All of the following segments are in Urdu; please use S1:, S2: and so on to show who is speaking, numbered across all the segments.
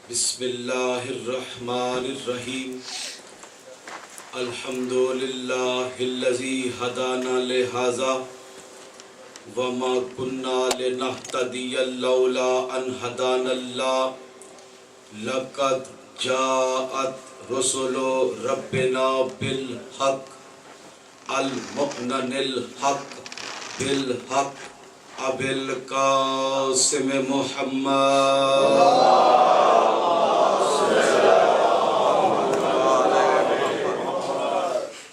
S1: بسم اللہ الرحمن الرحیم الحمدللہ الذی ہدانا لہذا وما كنا لنهتدی لولا ان ہدانا اللہ لقد جاءت رسل ربنا بالحق المؤمن الحق بالحق ابی القاسم محمد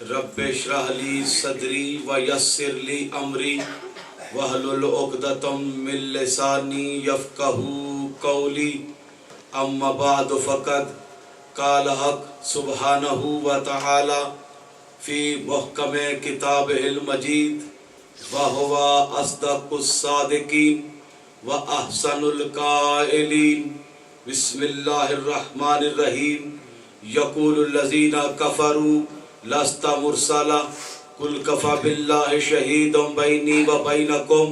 S1: رب اشرح لی صدری ویسر لی امری واحلل عقدۃ من لسانی یفقہوا قولی اما بعد فقد قال حق سبحانہ وتعالی فی محکم کتابہ المجید وہو اصدق الصادقین واحسن القائلین بسم اللہ الرحمن الرحیم یقول الذین کفروا لست مرسلا قل کفی باللہ شہیدا بینی و بینکم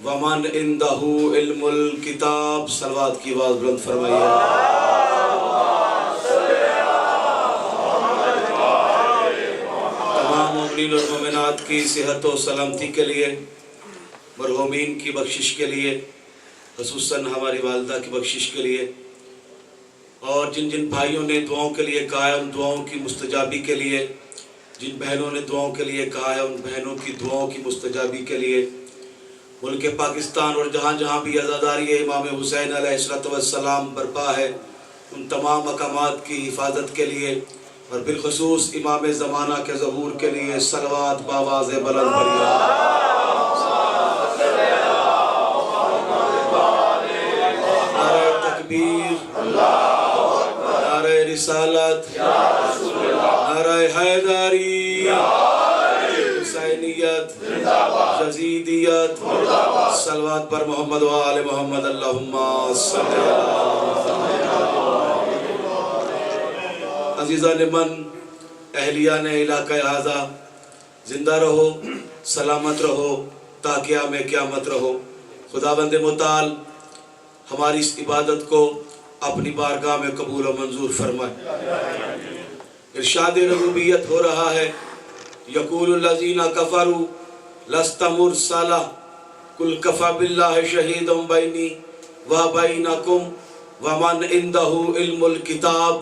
S1: ومن عندہ علم الکتاب۔ صلوات کی آواز بلند فرمائیے۔ تمام مومنین اور مومنات کی صحت و سلامتی کے لیے، مرحومین کی بخشش کے لیے، خصوصاً ہماری والدہ کی بخشش کے لیے، اور جن جن بھائیوں نے دعاؤں کے لیے کہا ہے ان دعاؤں کی مستجابی کے لیے، جن بہنوں نے دعاؤں کے لیے کہا ہے ان بہنوں کی دعاؤں کی مستجابی کے لیے، ملک پاکستان اور جہاں جہاں بھی عزاداری امام حسین علیہ السلام برپا ہے ان تمام مقامات کی حفاظت کے لیے، اور بالخصوص امام زمانہ کے ظہور کے لیے صلوات بآواز بلند پڑھیے۔ نعرہ تکبیر، نعرہ رسالت، نعرہ حیدری، حسینیت، یزیدیت، صلوات پر محمد و آل محمد، اللہم صلی اللہ۔ عزیزان من، اہلیان علاقہ اعزا، زندہ رہو، سلامت رہو، تا قیام قیامت رہو۔ خداوند متعال ہماری اس عبادت کو اپنی بارگاہ میں قبول و منظور فرمائے۔ ارشاد ربوبیت ہو رہا ہے، یقول الذین کفروا لست مرسلا قل کفی باللہ شہیدا بینی و بینکم ومن عندہ علم الکتاب۔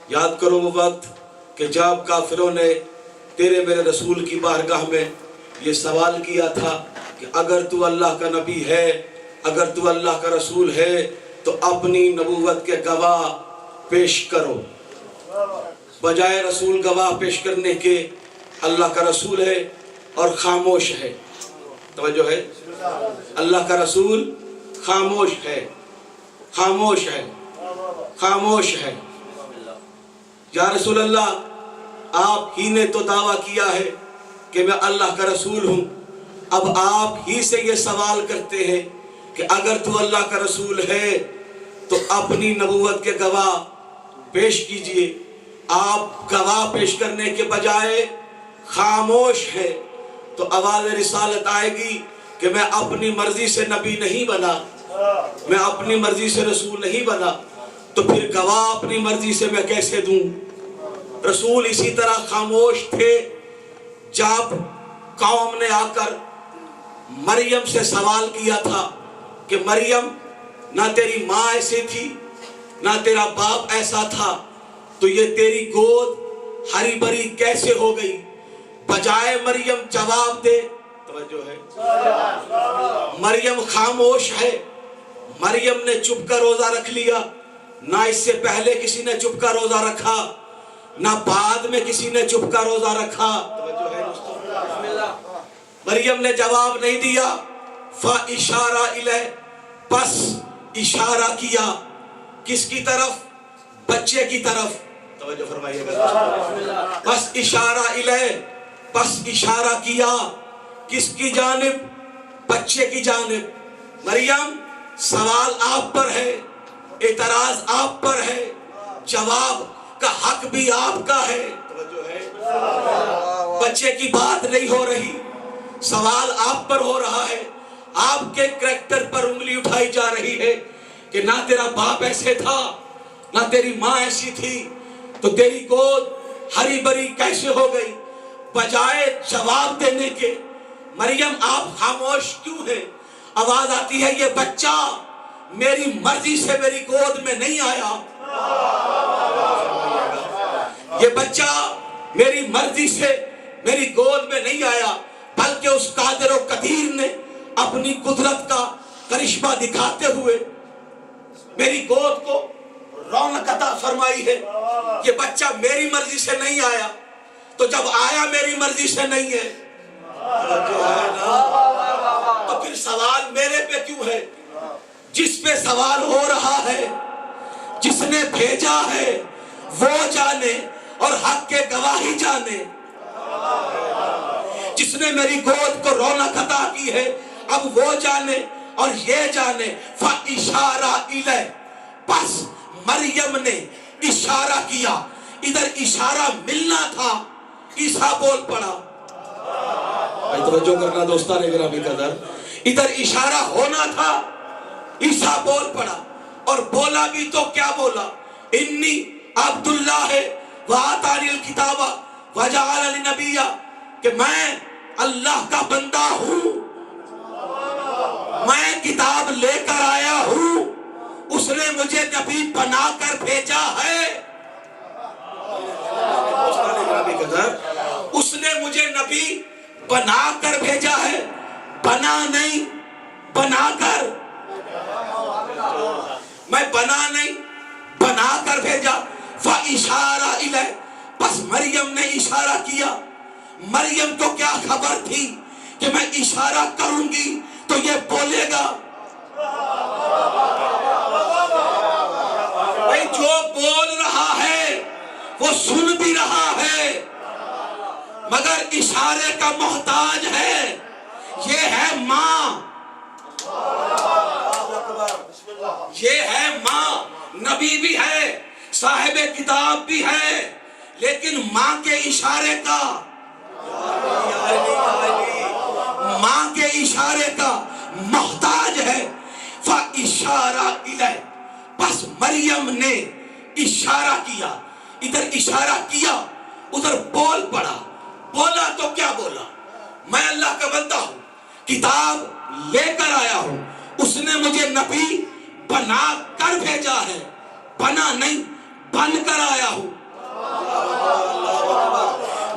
S1: یاد کرو وہ وقت کہ جب کافروں نے تیرے میرے رسول کی بارگاہ میں یہ سوال کیا تھا کہ اگر تو اللہ کا نبی ہے، اگر تو اللہ کا رسول ہے تو اپنی نبوت کے گواہ پیش کرو۔ بجائے رسول گواہ پیش کرنے کے اللہ کا رسول ہے اور خاموش ہے۔ توجہ ہے، اللہ کا رسول خاموش ہے، خاموش ہے، خاموش ہے۔ یا رسول اللہ، آپ ہی نے تو دعویٰ کیا ہے کہ میں اللہ کا رسول ہوں، اب آپ ہی سے یہ سوال کرتے ہیں کہ اگر تو اللہ کا رسول ہے تو اپنی نبوت کے گواہ پیش کیجئے۔ آپ گواہ پیش کرنے کے بجائے خاموش ہے، تو آواز رسالت آئے گی کہ میں اپنی مرضی سے نبی نہیں بنا، میں اپنی مرضی سے رسول نہیں بنا، تو پھر گواہ اپنی مرضی سے میں کیسے دوں؟ رسول اسی طرح خاموش تھے جب قوم نے آ کر مریم سے سوال کیا تھا کہ مریم، نہ تیری ماں ایسی تھی نہ تیرا باپ ایسا تھا، تو یہ تیری گود ہری بھری کیسے ہو گئی؟ بجائے مریم جواب دے، توجہ ہے، مریم خاموش ہے۔ مریم نے چپ کر روزہ رکھ لیا، نہ اس سے پہلے کسی نے چپ کر روزہ رکھا، نہ بعد میں کسی نے چپ کر روزہ رکھا۔ مریم نے جواب نہیں دیا، فَإِشَارَ إِلَيْهِ، پس اشارہ کیا، کس کی طرف؟ بچے کی طرف۔ توجہ فرمائیے گا۔ پس اشارہ الیہ، پس اشارہ کیا، کس کی جانب؟ بچے کی جانب۔ مریم، سوال آپ پر ہے، اعتراض آپ پر ہے، جواب کا حق بھی آپ کا ہے۔ توجہ ہے، بچے کی بات نہیں ہو رہی، سوال آپ پر ہو رہا ہے، آپ کے کریکٹر پر انگلی اٹھائی جا رہی ہے کہ نہ تیرا باپ ایسے تھا، نہ تیری ماں ایسی تھی تو تیری گود ہری بری کیسے ہو گئی؟ بجائے جواب دینے کے مریم آپ خاموش کیوں ہیں؟ آواز آتی ہے یہ بچہ میری مرضی سے میری گود میں نہیں آیا، یہ بچہ میری مرضی سے میری گود میں نہیں آیا، بلکہ اس قادر و قدیر نے اپنی قدرت کا کرشمہ دکھاتے ہوئے میری گود کو رونق عطا فرمائی ہے۔ یہ بچہ میری مرضی سے نہیں آیا، تو جب آیا میری مرضی سے نہیں ہے تو پھر سوال میرے پہ کیوں ہے؟ جس پہ سوال ہو رہا ہے، جس نے بھیجا ہے وہ جانے اور حق کے گواہی جانے، جس نے میری گود کو رونق عطا کی ہے اب وہ جانے اور یہ جانے۔ فَإِشَارَ إِلَيْهِ، پس مریم نے اشارہ کیا، ادھر اشارہ ملنا تھا، عیسیٰ بول پڑا۔ توجہ کرنا دوستان گرامی قدر، ادھر اشارہ ہونا تھا، عیسیٰ بول پڑا، اور بولا بھی تو کیا بولا؟ انی عبداللہ وآتانی الکتاب وجعلنی نبیا، کہ میں اللہ کا بندہ ہوں، میں کتاب لے کر آیا ہوں، اس نے مجھے نبی بنا کر بھیجا ہے۔ اس نے مجھے نبی بنا کر بھیجا ہے، بنا نہیں، بنا کر، میں بنا نہیں، بنا کر بھیجا۔ فَإِشَارَ إِلَيْهِ، پس مریم نے اشارہ کیا۔ مریم کو کیا خبر تھی کہ میں اشارہ کروں گی تو یہ بولے گا؟ بھائی جو بول رہا ہے وہ سن بھی رہا ہے مگر اشارے کا محتاج ہے، یہ ہے ماں، یہ ہے ماں، نبی بھی ہے، صاحب کتاب بھی ہے، لیکن ماں کے اشارے کا، ماں کے اشارے کا محتاج ہے۔ فَإِشَارَ إِلَيْهِ، پس مریم نے اشارہ کیا، ادھر اشارہ کیا ادھر بول پڑا۔ بولا تو کیا بولا؟ میں اللہ کا بندہ ہوں، کتاب لے کر آیا ہوں، اس نے مجھے نبی بنا کر بھیجا ہے، بنا نہیں بن کر آیا ہوں۔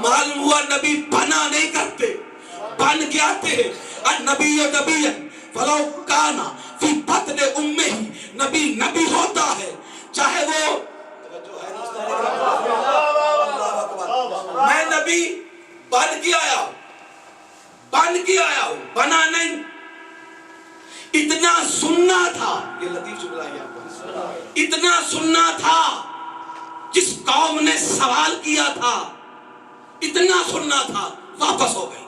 S1: معلوم ہوا نبی بنا نہیں کرتے، بن کے آتے ہیں۔ النبی نبی فلو کانا فی بطن امہ، نبی نبی ہوتا ہے چاہے وہ، میں نبی بن کے آیا ہوں، بن کے آیا ہوں، بنا نہیں۔ اتنا سننا تھا، یہ لطیف جملہ ہے آپ کو، اتنا سننا تھا جس قوم نے سوال کیا تھا، اتنا سننا تھا، واپس ہو گئی۔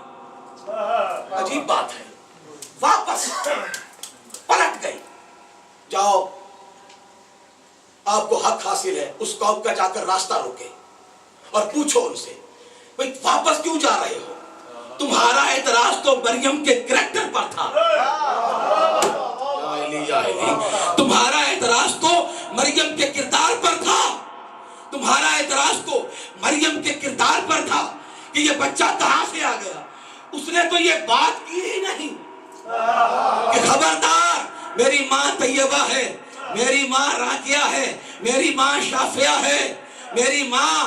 S1: عجیب بات ہے، واپس پلٹ گئی۔ جاؤ، آپ کو حق حاصل ہے، اس قوم کا جا کر راستہ روکے اور پوچھو ان سے بھئی واپس کیوں جا رہے ہو؟ تمہارا اعتراض تو مریم کے کریکٹر پر تھا، تمہارا اعتراض تو مریم کے کردار پر تھا، تمہارا اعتراض تو مریم کے کردار پر تھا کہ یہ بچہ کہاں سے آ گیا۔ اس نے تو یہ بات کی ہی نہیں کہ خبردار میری ماں طیبہ ہے، میری ماں راقیہ ہے، میری ماں شافیہ ہے، میری ماں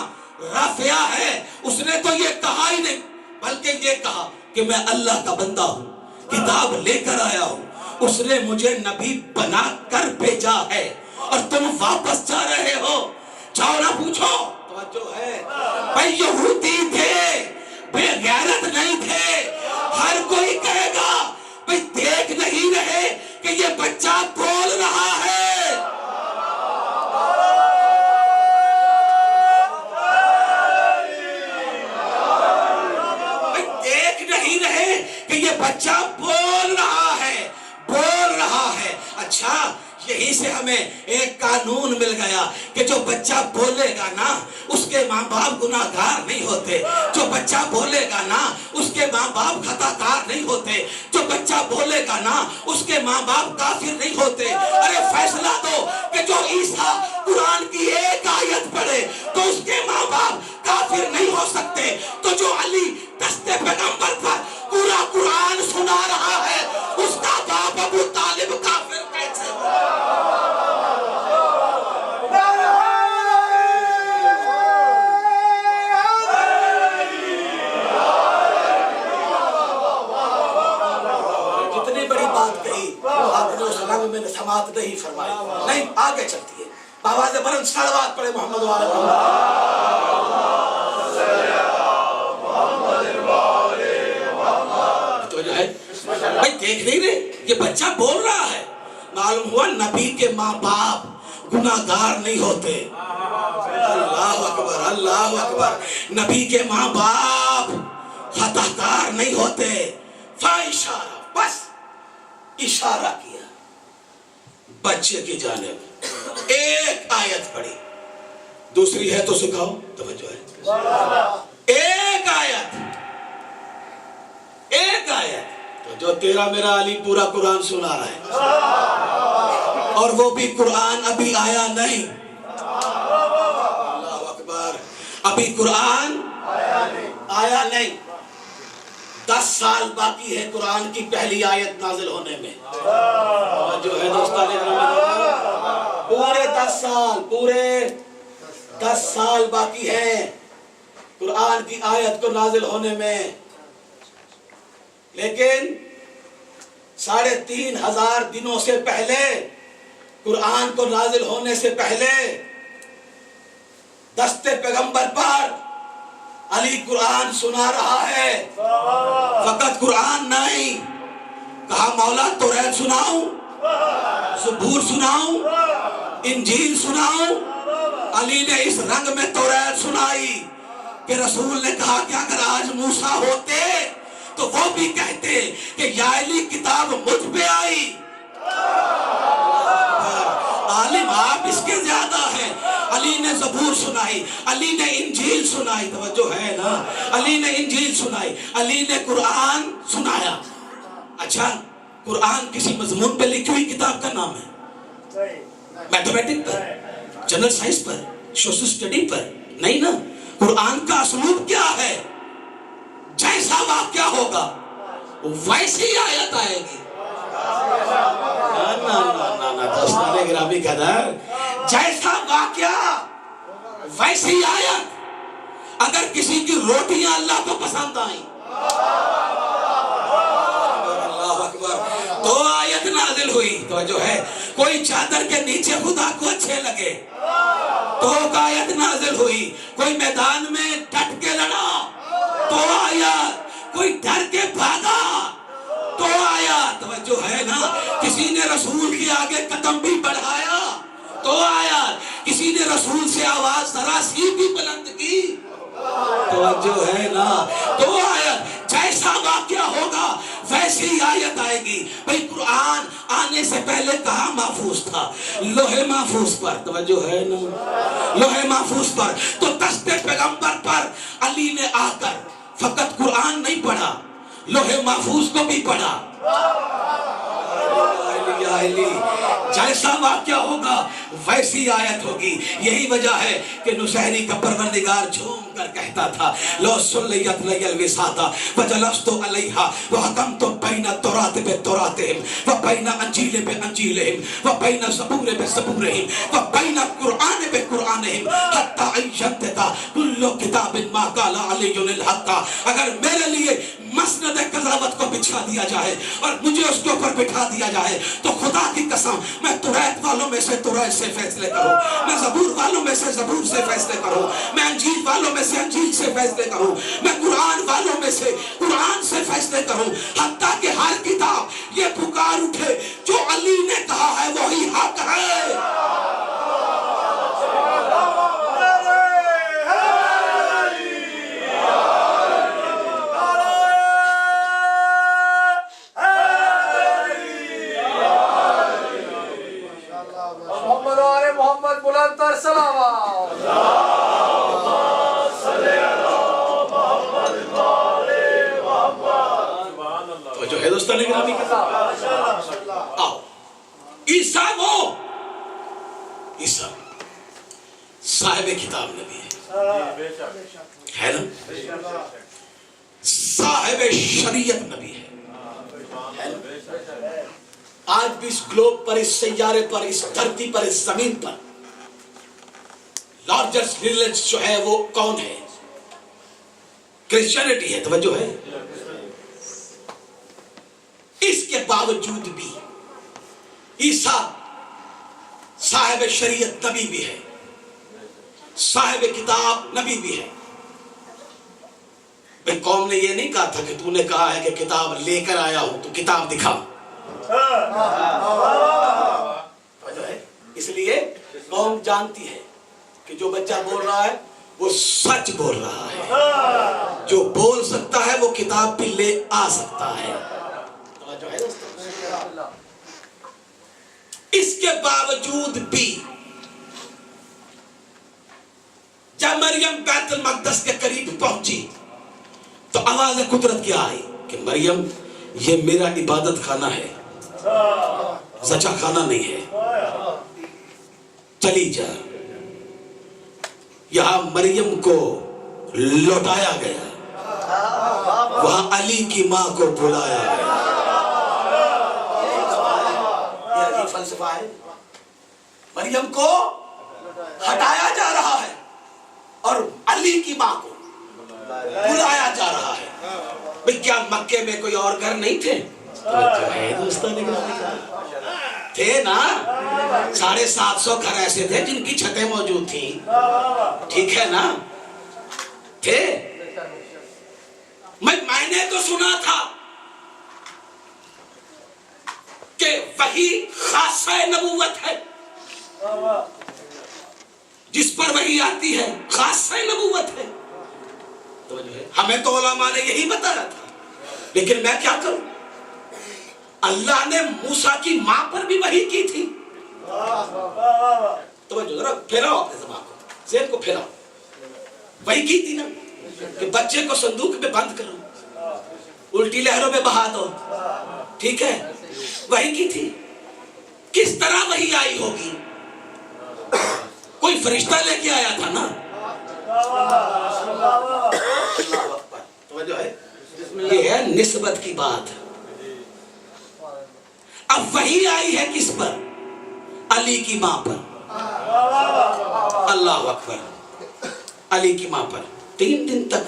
S1: رافیہ ہے۔ اس نے تو یہ کہا ہی نہیں، بلکہ یہ کہا کہ میں اللہ کا بندہ ہوں، کتاب لے کر آیا ہوں، اس نے مجھے نبی بنا کر بھیجا ہے، اور تم واپس جا رہے ہو۔ جاؤ نہ پوچھو، توجہ ہے بھائی، یہودی تھے، بے غیرت نہیں تھے۔ ہر کوئی کہے گا بھائی دیکھ نہیں رہے کہ یہ بچہ بول رہا ہے، بھائی دیکھ نہیں رہے کہ یہ بچہ بول رہا ہے، بول رہا ہے۔ اچھا، یہی سے ہمیں ایک قانون مل گیا کہ جو بچہ بولے گا نا اس کے ماں باپ گناہگار نہیں ہوتے، جو بچہ بولے گا نا اس کے ماں باپ خطا کار نہیں ہوتے، جو بچہ بولے گا نا اس کے ماں باپ کافر نہیں ہوتے۔ ارے فیصلہ دو کہ جو عیسیٰ قرآن کی ایک آیت پڑھے تو اس کے ماں باپ کافر نہیں ہو سکتے، تو جو علی دست پیغمبر پر پورا قرآن سنا رہا ہے اس کا باپ ابو طالب کافر کیسے ہو؟ جتنی بڑی بات کہی آپ نے اس رنگ میں سماعت نہیں فرمائی، نہیں آگے چلتی ہے۔ آواز بلند صلوات پڑھے محمد و آل محمد۔ تو جو ہے بھائی دیکھ نہیں رہے یہ بچہ بول رہا ہے، معلوم ہوا نبی کے ماں باپ گناہگار نہیں ہوتے۔ اللہ اکبر اللہ اکبر، نبی کے ماں باپ خطا کار نہیں ہوتے۔ فاشارہ، بس اشارہ کیا بچے کی جانب، ایک آیت پڑھی، دوسری ہے تو سکھاؤ، توجہ ہے، ایک آیت تو جو تیرا میرا علی پورا قرآن سنا رہا ہے، اور وہ بھی قرآن ابھی آیا نہیں۔ اللہ اکبر، ابھی قرآن آیا نہیں، 10 سال باقی ہے قرآن کی پہلی آیت نازل ہونے میں۔ جو ہے دوستان اکرام، پورے 10 سال باقی ہیں قرآن کی آیت کو نازل ہونے میں، لیکن 3,500 دنوں سے پہلے قرآن کو نازل ہونے سے پہلے دست پیغمبر پر علی قرآن سنا رہا ہے۔ فقط قرآن نہیں، کہا مولا توریت سناؤں، زبور سناؤں، انجیل سناؤں۔ علی نے اس رنگ میں توریت سنائی کہ رسول نے کہا کہ اگر آج موسیٰ ہوتے تو وہ بھی کہتے کہ یا علی کتاب مجھ پہ آئی۔ عالم آپ اس کے زیادہ ہیں۔ علی نے زبور سنائی، علی نے انجیل سنائی، توجہ ہے نا، علی نے انجیل سنائی، علی نے قرآن سنایا۔ اچھا، قرآن کسی مضمون پہ لکھی ہوئی کتاب کا نام ہے؟ میتھمیٹک پر، جنرل سائنس پر، سوشل اسٹڈی پر نہیں نا۔ قرآن کا اسلوب کیا ہے؟ جیسا واقعہ ہوگا ویسی آیت آئے گی۔ دوستان گرامی قدر، جیسا واقعہ ویسی آیت۔ اگر کسی کی روٹیاں اللہ کو پسند آئیں، اللہ اکبر، تو آیت نازل ہوئی، تو جو ہے کوئی چادر کے نیچے خدا کو اچھے لگے تو آیت نازل ہوئی، کوئی میدان میں ڈٹ کے لڑا تو آیت، کوئی ڈر کے بھاگا تو آیت، توجہ ہے نا، کسی نے رسول کے آگے قدم بھی بڑھایا تو آیت، کسی نے رسول سے آواز ذرا سی بھی بلند کی، توجہ ہے نا، تو آیت۔ جیسا واقعہ ہوگا ویسی آیت آئے گی۔ بھئی قرآن آنے سے پہلے کہاں محفوظ تھا؟ لوح محفوظ پر، توجہ ہے نا، لوح محفوظ پر۔ تو دست پیغمبر پر علی نے آ کر فقط قرآن نہیں پڑھا، لوح محفوظ کو بھی پڑھا۔ جیسا واقعہ ہوگا ویسی آیت ہوگی۔ یہی وجہ ہے کہ نصیری کا پروردگار جھوم کر کہتا تھا لو سلیت لی الوساطہ وجلست علیہا وحکمت بین التوراۃ بتوراتہم وبین انجیل بانجیلہم وبین زبور بزبورہم وبین القرآن بقرآنہم حتی عیشتک کل کتاب ما قال علی الحق۔ اگر میرے لیے مسند قضاوت کو بچھا دیا جائے اور مجھے اس کے اوپر بٹھا دیا جائے تو خدا کی قسم میں توریت والوں میں سے توریت سے فیصلے کروں، میں زبور والوں میں سے زبور سے فیصلے کروں، میں انجیل والوں میں سے انجیل سے فیصلے کروں، میں قرآن والوں میں سے قرآن سے فیصلے کروں، حتیٰ کہ ہر کتاب یہ پکار اٹھے جو علی نے کہا ہے وہی حق ہے۔ محمد
S2: محمد بلند تر صلوات.
S1: تو جو ہے دوستان گرامی کے آؤ عیسیٰ وہ عیسیٰ صاحب کتاب نبی ہے نا, صاحب شریعت نبی ہے نا. آج بھی اس گلوب پر, اس سیارے پر, اس دھرتی پر, اس زمین پر لارجسٹ ریلیجن جو ہے وہ کون ہے؟ کرسچینٹی ہے. توجہ ہے. اس کے باوجود بھی عیسیٰ صاحب شریعت نبی بھی ہے, صاحب کتاب نبی بھی ہے. بھئی قوم نے یہ نہیں کہا تھا کہ تو نے کہا ہے کہ کتاب لے کر آیا ہوں تو کتاب دکھا. اس لیے قوم جانتی ہے کہ جو بچہ بول رہا ہے وہ سچ بول رہا ہے, جو بول سکتا ہے وہ کتاب بھی لے آ سکتا ہے. اس کے باوجود بھی جب مریم بیت المقدس کے قریب پہنچی تو آواز قدرت کیا آئی کہ مریم یہ میرا عبادت خانہ ہے, زچہ خانہ نہیں ہے, چلی جا. یہاں مریم کو لوٹایا گیا, وہاں علی کی ماں کو بلایا گیا. یہ عجیب فلسفہ ہے. مریم کو ہٹایا جا رہا ہے اور علی کی ماں کو بلایا جا رہا ہے. بھئی کیا مکے میں کوئی اور گھر نہیں تھے؟ تھے نا, 750 گھر ایسے تھے جن کی چھتیں موجود تھیں. ٹھیک ہے نا, تھے. میں نے تو سنا تھا کہ وحی خاصہ نبوت ہے, جس پر وحی آتی ہے خاصہ نبوت ہے. ہمیں تو علماء نے یہی بتایا تھا, لیکن میں کیا کروں؟ اللہ نے موسیٰ کی ماں پر بھی وحی کی تھی. توجہ ذرا پھیلاؤ اپنے دماغ کو, ذہن کو پھیلاؤ. وحی کی تھی نا کہ بچے کو صندوق میں بند کرو, الٹی لہروں میں بہا دو. ٹھیک ہے, وحی کی تھی. کس طرح وحی آئی ہوگی؟ کوئی فرشتہ لے کے آیا تھا نا. توجہ ہے, یہ ہے نسبت کی بات. اب وحی آئی ہے کس پر؟ علی کی ماں پر. اللہ اکبر. علی کی ماں پر 3 دن تک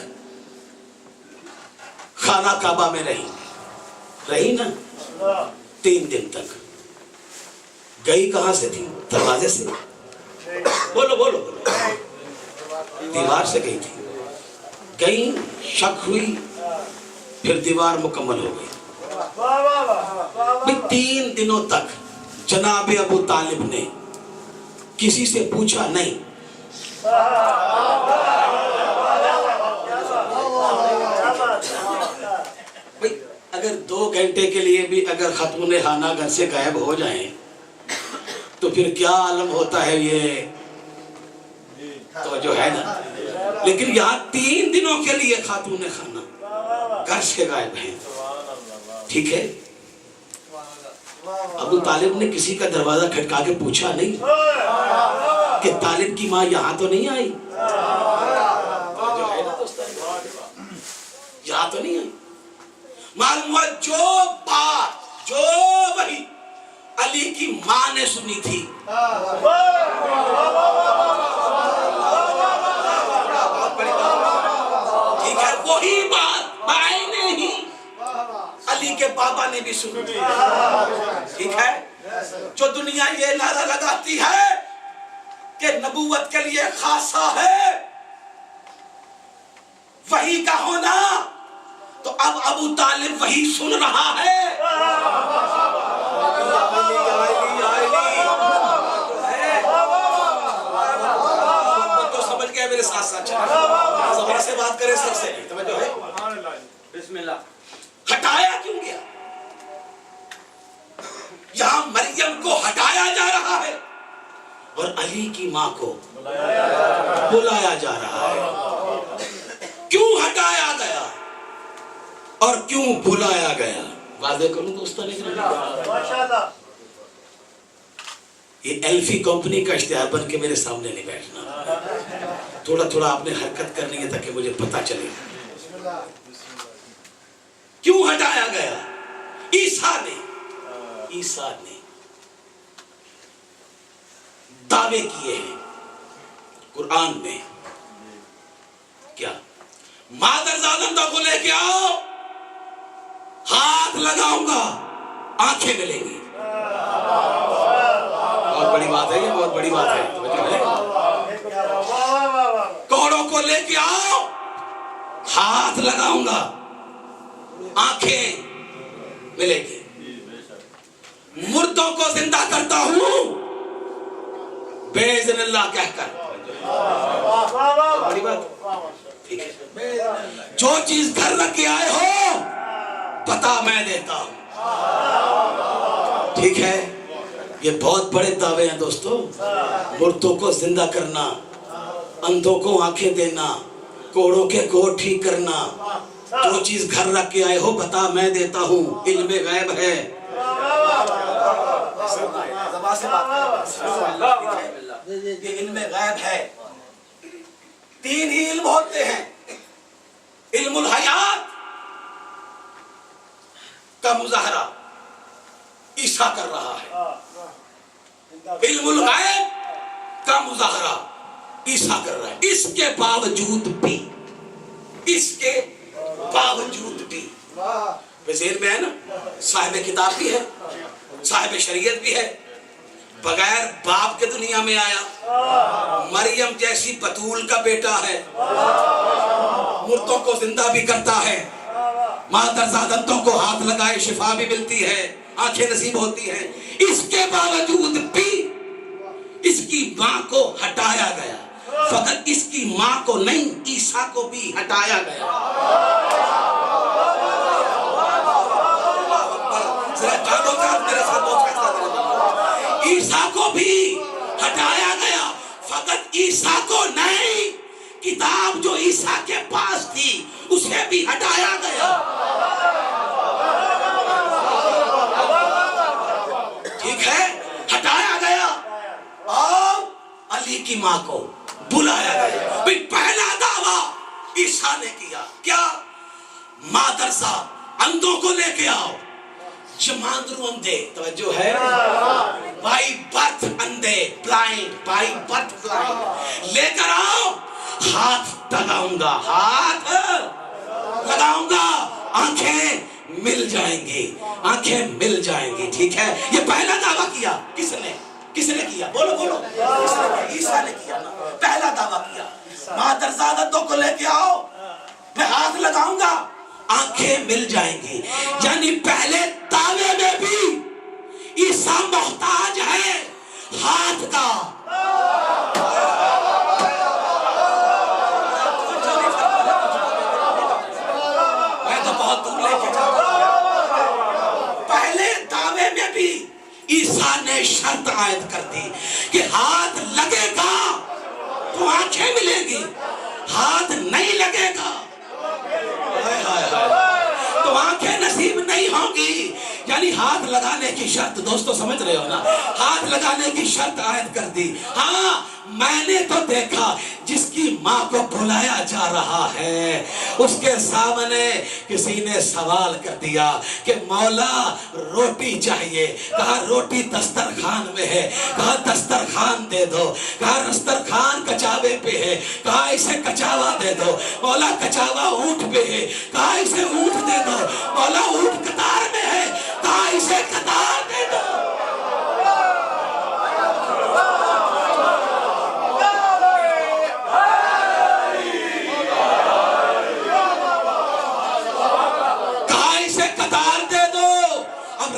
S1: خانہ کعبہ میں رہی نا. 3 دن تک گئی کہاں سے تھی؟ دروازے سے. بولو بولو بولو. دیوار سے گئی تھی. گئی, شک ہوئی, پھر دیوار مکمل ہو گئی. 3 دنوں تک جناب ابو طالب نے کسی سے پوچھا نہیں. اگر 2 گھنٹے کے لیے بھی اگر خاتون خانہ گھر سے غائب ہو جائیں تو پھر کیا عالم ہوتا ہے یہ. تو جو ہے نا, لیکن یہاں 3 دنوں کے لیے خاتون خانہ گھر سے غائب ہیں. ٹھیک ہے, ابو طالب نے کسی کا دروازہ کھٹکا کے پوچھا نہیں کہ طالب کی ماں یہاں تو نہیں آئی, یہاں تو نہیں آئی. معلوم ہوا جو بات جو وہی علی کی ماں نے سنی تھی, ٹھیک ہے, وہی بات بھائی نے ہی علی کے بابا نے بھی سنی. ٹھیک ہے, جو دنیا یہ نعرہ لگاتی ہے کہ نبوت کے لیے خاصہ ہے وحی کا ہونا, تو اب ابو طالب وحی سن رہا ہے. تو سمجھ گیا میرے ساتھ ساتھ زبان سے بات کرے سب سے. توجہ ہے, بسم اللہ. ہٹایا کیوں گیا؟ یہاں مریم کو ہٹایا جا رہا ہے اور علی کی ماں کو بلایا جا رہا ہے. کیوں ہٹایا گیا اور کیوں بلایا گیا؟ واضح کروں دوستوں نے. یہ ایلفی کمپنی کا اشتہار بن کے میرے سامنے نہیں بیٹھنا. تھوڑا تھوڑا آپ نے حرکت کرنی ہے تاکہ مجھے پتا چلے. کیوں ہٹایا گیا؟ عیسیٰ نے دعوے کیے ہیں قرآن میں. کیا؟ مادرزادہ کو لے کے آؤ، ہاتھ لگاؤں گا، آنکھیں ملیں گی. بہت بڑی بات ہے یہ، بہت بڑی بات ہے. کوڑوں کو لے کے آؤ، ہاتھ لگاؤں گا، آنکھیں ملیں گی. مردوں کو زندہ کرتا ہوں باذن اللہ کہہ کر. بڑی بات. ٹھیک ہے، جو چیز گھر رکھ کے آئے ہو پتہ میں دیتا ہوں. ٹھیک ہے، یہ بہت بڑے دعوے ہیں دوستو. مردوں کو زندہ کرنا، اندھوں کو آنکھیں دینا، کوڑوں کے کوڑ ٹھیک کرنا. جو چیز گھر رکھ کے آئے ہو پتہ میں دیتا ہوں. علم غیب ہے. یہ علم غیب ہے. تین ہی علم ہوتے ہیں. علم الحیات کا مظاہرہ عیسیٰ کر رہا ہے. علم الغیب کا مظاہرہ عیسیٰ کر رہا ہے. اس کے باوجود بھی ذہن میں ہے نا، صاحب کتاب بھی ہے، صاحب شریعت بھی ہے، بغیر باپ کے دنیا میں آیا، مریم جیسی بطول کا بیٹا ہے، مردوں کو زندہ بھی کرتا ہے، مادرزادوں کو ہاتھ لگائے شفا بھی ملتی ہے، آنکھیں نصیب ہوتی ہیں. اس کے باوجود بھی اس کی ماں کو ہٹایا گیا. فقط اس کی ماں کو نہیں، عیسیٰ کو بھی ہٹایا گیا. عیسیٰ کو بھی ہٹایا گیا. فقط عیسیٰ کو نہیں، کتاب جو عیسیٰ کے پاس تھی اسے بھی ہٹایا گیا. ٹھیک ہے، ہٹایا گیا اور علی کی ماں کو بلایا گیا. پہلا دعویٰ عیسیٰ نے کیا. کیا؟ مادرسہ اندھوں کو لے کے آؤ، جماندرو اندھے، توجہ ہے، بائی برتھ اندھے، بلائنڈ، بائی برتھ بلائنڈ لے کر آؤ. ہاتھ لگاؤں گا، آنکھیں مل جائیں گی. ٹھیک ہے، یہ پہلا دعویٰ کیا. کس نے کیا؟ بولو. عیسیٰ نے کیا نا. پہلا دعویٰ کیا، مادرزادوں کو لے کے آؤ، میں ہاتھ لگاؤں گا، آنکھیں مل جائیں گی. یعنی پہلے دعوے میں بھی عیسیٰ محتاج ہے ہاتھ کا. میں تو بہت دور لے کے جاؤں. پہلے دعوے میں بھی عیسیٰ نے شرط عائد کر دی کہ ہاتھ لگے گا تو آنکھیں ملیں گی، ہاتھ نہیں لگے گا تو آنکھیں نصیب نہیں ہوں گی. یعنی ہاتھ لگانے کی شرط، دوستو سمجھ رہے ہو نا، ہاتھ لگانے کی شرط عائد کر دی. ہاں، میں نے تو دیکھا جس کی ماں کو بلایا جا رہا ہے اس کے سامنے کسی نے سوال کر دیا کہ مولا روٹی چاہیے. کہا روٹی دسترخوان میں ہے. کہا دسترخوان دے دو. کہا دسترخوان کچاوے پہ ہے. کہا اسے کچاوا دے دو. مولا کچاوا اونٹ پہ ہے. کہا اسے اونٹ دے دو. مولا اونٹ قطار میں ہے. کہا اسے قطار دے دو.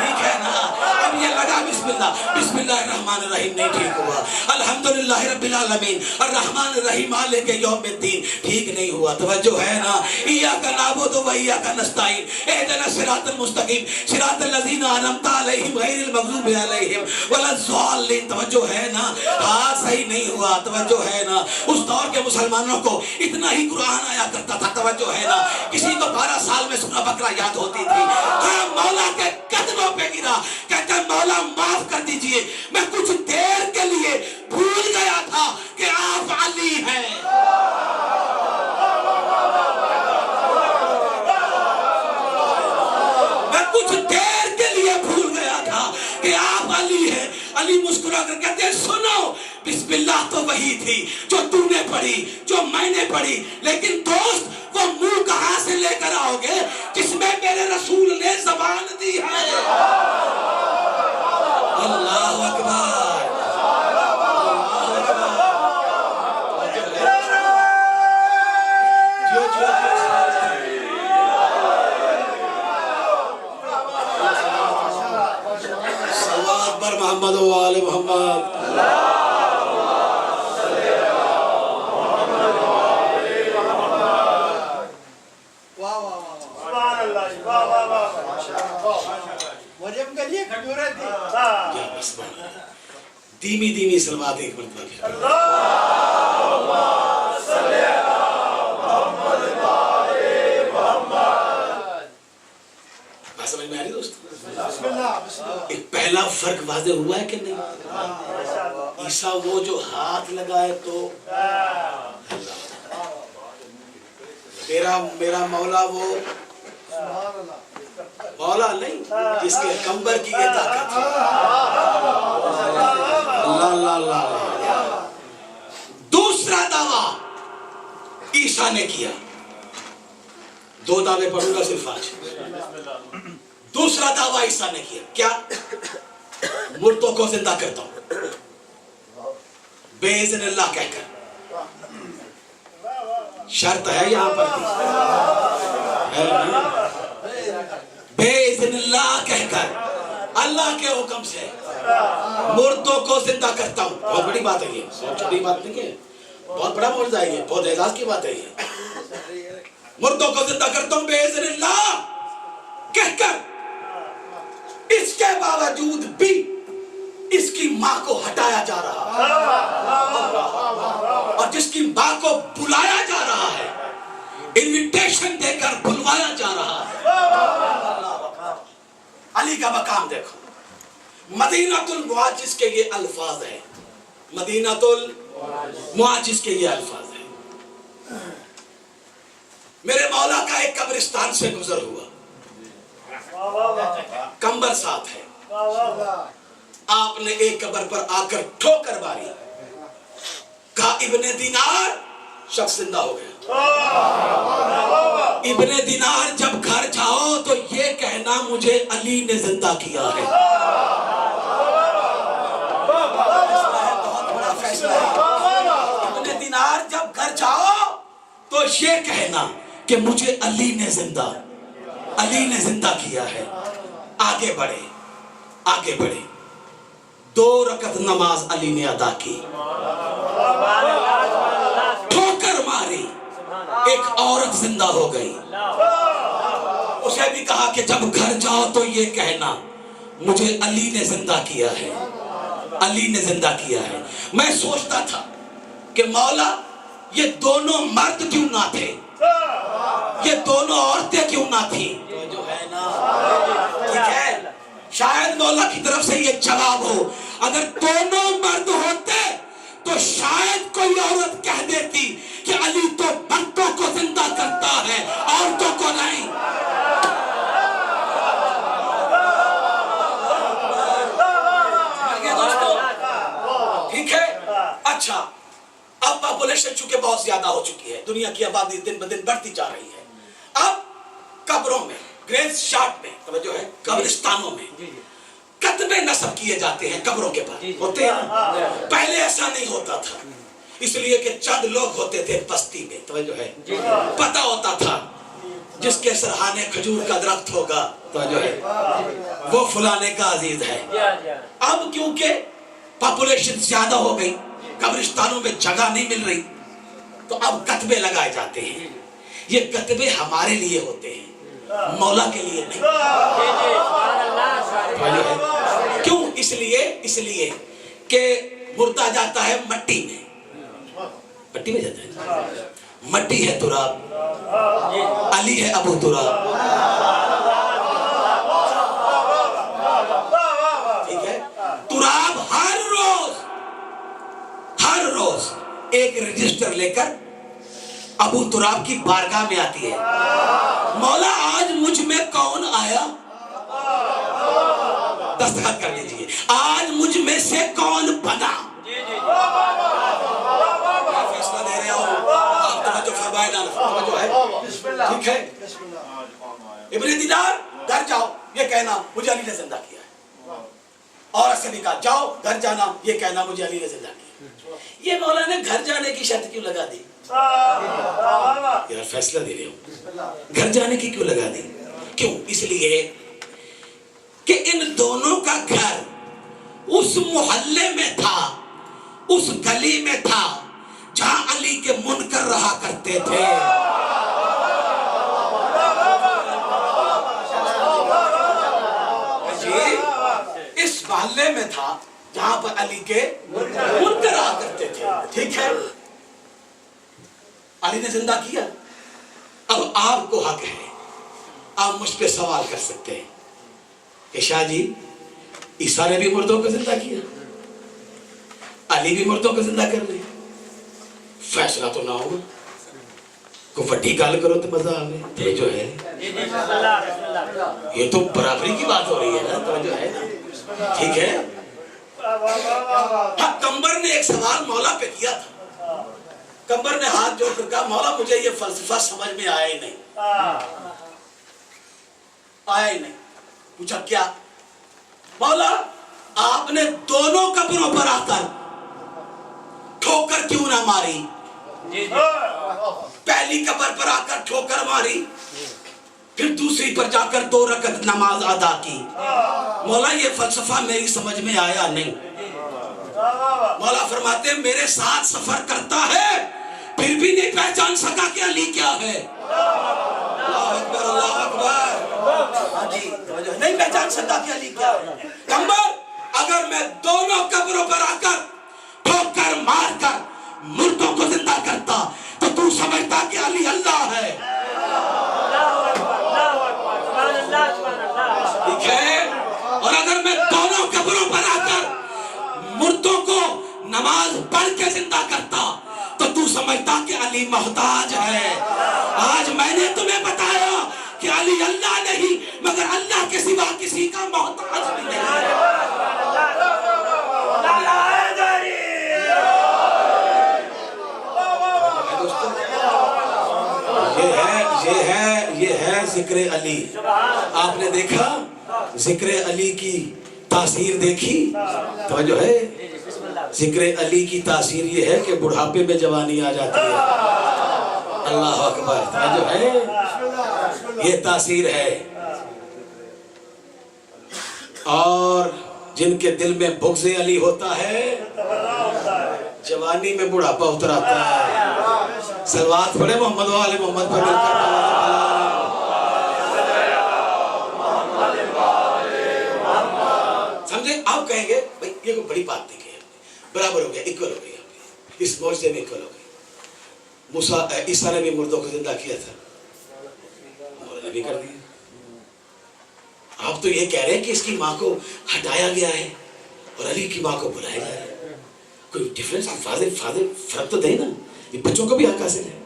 S1: ٹھیک ہے نا؟ اب یہ لگا بسم اللہ الرحمن الرحیم نہیں ٹھیک ہوا، الحمدللہ رب العالمین الرحمن الرحیم مالک یوم الدین ٹھیک نہیں ہوا، توجہ ہے نا؟ ایاک نعبد و ایاک نستعین اہدنا الصراط المستقیم صراط الذین انعمت علیہم غیر المغضوب علیہم ولا الضالین، توجہ ہے نا؟ ہاتھ صحیح نہیں ہوا، توجہ ہے نا؟ اس دور کے مسلمانوں کو اتنا ہی قرآن آیا کرتا تھا، توجہ ہے نا؟ کسی کو 12 سال میں سورہ بقرہ یاد ہوتی تھی، ہاں مولا کے قدموں پہ گرا، کہتا ہے مولا معاف کر دیجئے، میں کچھ دیر کے لیے بھول گیا تھا کہ آپ علی ہیں۔ میں کچھ دیر کے لیے بھول گیا تھا کہ آپ علی ہیں۔ علی مسکرا کر کہتے ہیں سنو، بسم اللہ تو وہی تھی جو تم نے پڑھی، جو میں نے پڑھی، لیکن دوست وہ منہ کہاں سے لے کر آؤ گے جس میں میرے رسول نے زبان دی ہے۔ اللہ اکبر، صلوات بر محمد و آل محمد۔ دھیمی دھیمی سلوات ایک مرتبہ پھر بات سمجھ میں آ رہی دوست؟ ایک پہلا فرق واضح ہوا ہے کہ نہیں؟ عیسیٰ وہ جو ہاتھ لگائے تو میرا مولا وہ مولا نہیں جس کے کمبر کی یہ طاقت ہے۔ اللہ دوسرا دعویٰ عیسیٰ نے کیا، 2 دعوے پڑھوں گا صرف آج۔ دوسرا دعویٰ عیسیٰ نے کیا، کیا؟ مردوں کو زندہ کرتا ہوں باذن اللہ کہہ کر۔ شرط ہے یہاں پر باذن اللہ کہہ کر، اللہ کے حکم سے مردوں کو زندہ کرتا ہوں۔ بہت بڑی بات ہے یہ، چھوٹی بات نہیں ہے، بہت بڑا معجزہ ہے یہ، بہت اعزاز کی بات ہے یہ۔ مردوں کو زندہ کرتا ہوں باذن اللہ کہہ کر، اس کے باوجود بھی اس کی ماں کو ہٹایا جا رہا ہے اور جس کی ماں کو بلایا جا رہا ہے، انویٹیشن دے کر بلوایا جا رہا ہے۔ علی کا مقام دیکھو، مدینۃ المعاجز کے یہ الفاظ ہیں، مدینۃ المعاجز کے یہ الفاظ ہیں۔ میرے مولا کا ایک قبرستان سے گزر ہوا، کمبر ساتھ ہے، آپ نے ایک قبر پر آ کر ٹھوکر ماری، کہا ابن دینار، شخص زندہ ہو گیا۔ ابن دینار جب گھر جاؤ تو یہ کہنا مجھے علی نے زندہ کیا ہے۔ بہت بڑا فیصلہ ہے۔ ابن دینار جب گھر جاؤ تو یہ کہنا کہ مجھے علی نے زندہ کیا ہے۔ آگے بڑھے، آگے بڑھے، 2 رکعت نماز علی نے ادا کی، ٹھوکر ماری، ایک عورت زندہ ہو گئی۔ اسے بھی کہا کہ جب گھر جاؤ تو یہ کہنا مجھے علی نے زندہ کیا ہے، علی نے زندہ کیا ہے۔ میں سوچتا تھا کہ مولا یہ دونوں مرد کیوں نہ تھے، یہ دونوں عورتیں کیوں نہ تھیں؟ جو ہے نا، ٹھیک ہے، شاید مولا کی طرف سے یہ جواب ہو، اگر دونوں مرد ہوتے تو شاید کوئی عورت کہہ دیتی کہ علی تو مردوں کو زندہ کرتا ہے، عورتوں کو نہیں۔ ٹھیک ہے، اچھا، اب پاپولیشن چونکہ بہت زیادہ ہو چکی ہے، دنیا کی آبادی دن بدن بڑھتی جا رہی ہے، اب قبروں میں، گریو یارڈ میں، توجہ ہے، قبرستانوں میں کتبے نصب کیے جاتے ہیں، قبروں کے پاس ہوتے ہیں۔ پہلے ایسا نہیں ہوتا تھا، اس لیے کہ چند لوگ ہوتے تھے بستی میں، توجہ ہے، پتہ ہوتا تھا جس کے سرحانے کھجور کا درخت ہوگا تو جو ہے وہ فلانے کا عزیز ہے. اب کیونکہ پاپولیشن زیادہ ہو گئی, قبرستانوں میں جگہ نہیں مل رہی, تو اب کتبے لگائے جاتے ہیں. یہ کتبے ہمارے لیے ہوتے ہیں, مولا کے لیے نہیں. کیوں؟ اس لیے کہ مردہ جاتا ہے مٹی میں, مٹی میں جاتا ہے, مٹی ہے تراب, علی ہے ابو تراب. ٹھیک ہے, تراب ہر روز ایک رجسٹر لے کر ابو تراب کی بارگاہ میں آتی ہے. مولا آج مجھ میں کون آیا, دستخط کر دیجئے. آج مجھ میں سے کون بنا, فیصلہ دے رہا ہوں, آپ توجہ فرمائے نا, توجہ ہے. ٹھیک ہے, ابن دینار گھر جاؤ یہ کہنا مجھے علی نے زندہ کیا ہے. عورت سے بھی کہا جاؤ گھر جانا یہ کہنا مجھے علی نے زندہ کیا. یہ مولا نے گھر جانے کی شرط کیوں لگا دی؟ یار فیصلہ دے رہے ہوں, گھر جانے کی کیوں لگا دی؟ کیوں؟ اس لیے کہ ان دونوں کا گھر اس محلے میں تھا, اس گلی میں تھا جہاں علی کے منکر رہا کرتے تھے. اس محلے میں تھا جہاں پر علی کے منکر رہا کرتے تھے. ٹھیک ہے, علی نے زندہ کیا. اب آپ کو حق ہے, آپ مجھ پہ سوال کر سکتے ہیں کہ شاہ جی عیسیٰ نے بھی مردوں کو زندہ کیا, علی بھی مردوں کو زندہ کر لے, فیصلہ تو نہ ہوگا, کوئی وڈی گل کرو تو مزہ آئے. یہ جو ہے یہ تو برابری کی بات ہو رہی ہے نا, تو جو ہے نا. ٹھیک ہے, ہاں کمبر نے ایک سوال مولا پہ کیا تھا. کمبر نے ہاتھ جوڑ کر کہا مولا مجھے یہ فلسفہ سمجھ میں آیا ہی نہیں. پوچھا کیا؟ مولا آپ نے دونوں قبروں پر آ کر ٹھوکر کیوں نہ ماری؟ پہلی قبر پر آ کر ٹھوکر ماری, پھر دوسری پر جا کر 2 رکعت نماز ادا کی. مولا یہ فلسفہ میری سمجھ میں آیا نہیں. مولا فرماتے ہیں میرے ساتھ سفر کرتا ہے پھر بھی نہیں پہچان سکا کہ علی کیا ہے. اللہ اکبر, اللہ اکبر. نہیں پہچان سکا کہ علی کیا ہے. کمبر اگر میں دونوں قبروں پر آ کر ٹھوکر مار کر مردوں کو زندہ کرتا تو تو سمجھتا کہ علی اللہ ہے. ٹھیک ہے, اور اگر میں دونوں قبروں پر آ کر مردوں کو نماز پڑھ کے زندہ کرتا تو تو سمجھتا کہ علی محتاج ہے. آج میں نے تمہیں بتایا کہ علی اللہ نہیں مگر اللہ کے سوا کسی کا محتاج بھی نہیں ہے. یہ ہے ذکر علی. آپ نے دیکھا ذکر علی کی تاثیر دیکھی؟ توجہ ہے, ذکر علی کی تاثیر یہ ہے کہ بڑھاپے میں جوانی آ جاتی ہے. اللہ اکبر, توجہ ہے, یہ تاثیر ہے. اور جن کے دل میں بغض علی ہوتا ہے جوانی میں بڑھاپا اتر آتا ہے. صلوات پڑھے محمد و آل محمد پر مل کر. سمجھے؟ آپ کہیں گے بھائی یہ کوئی بڑی بات نہیں ہے, برابر ہو گیا, ایکول ہو گیا, اس معجزے میں ایکول ہو گیا. عیسیٰ نے بھی مردوں کو زندہ کیا تھا, مولا نے بھی کر دیا. آپ تو یہ کہہ رہے ہیں کہ اس کی ماں کو ہٹایا گیا ہے اور علی کی ماں کو بلایا جا رہا ہے. کوئی ڈیفرنس, فادر فرق تو دے نا, یہ بچوں کو بھی حق حاصل ہے.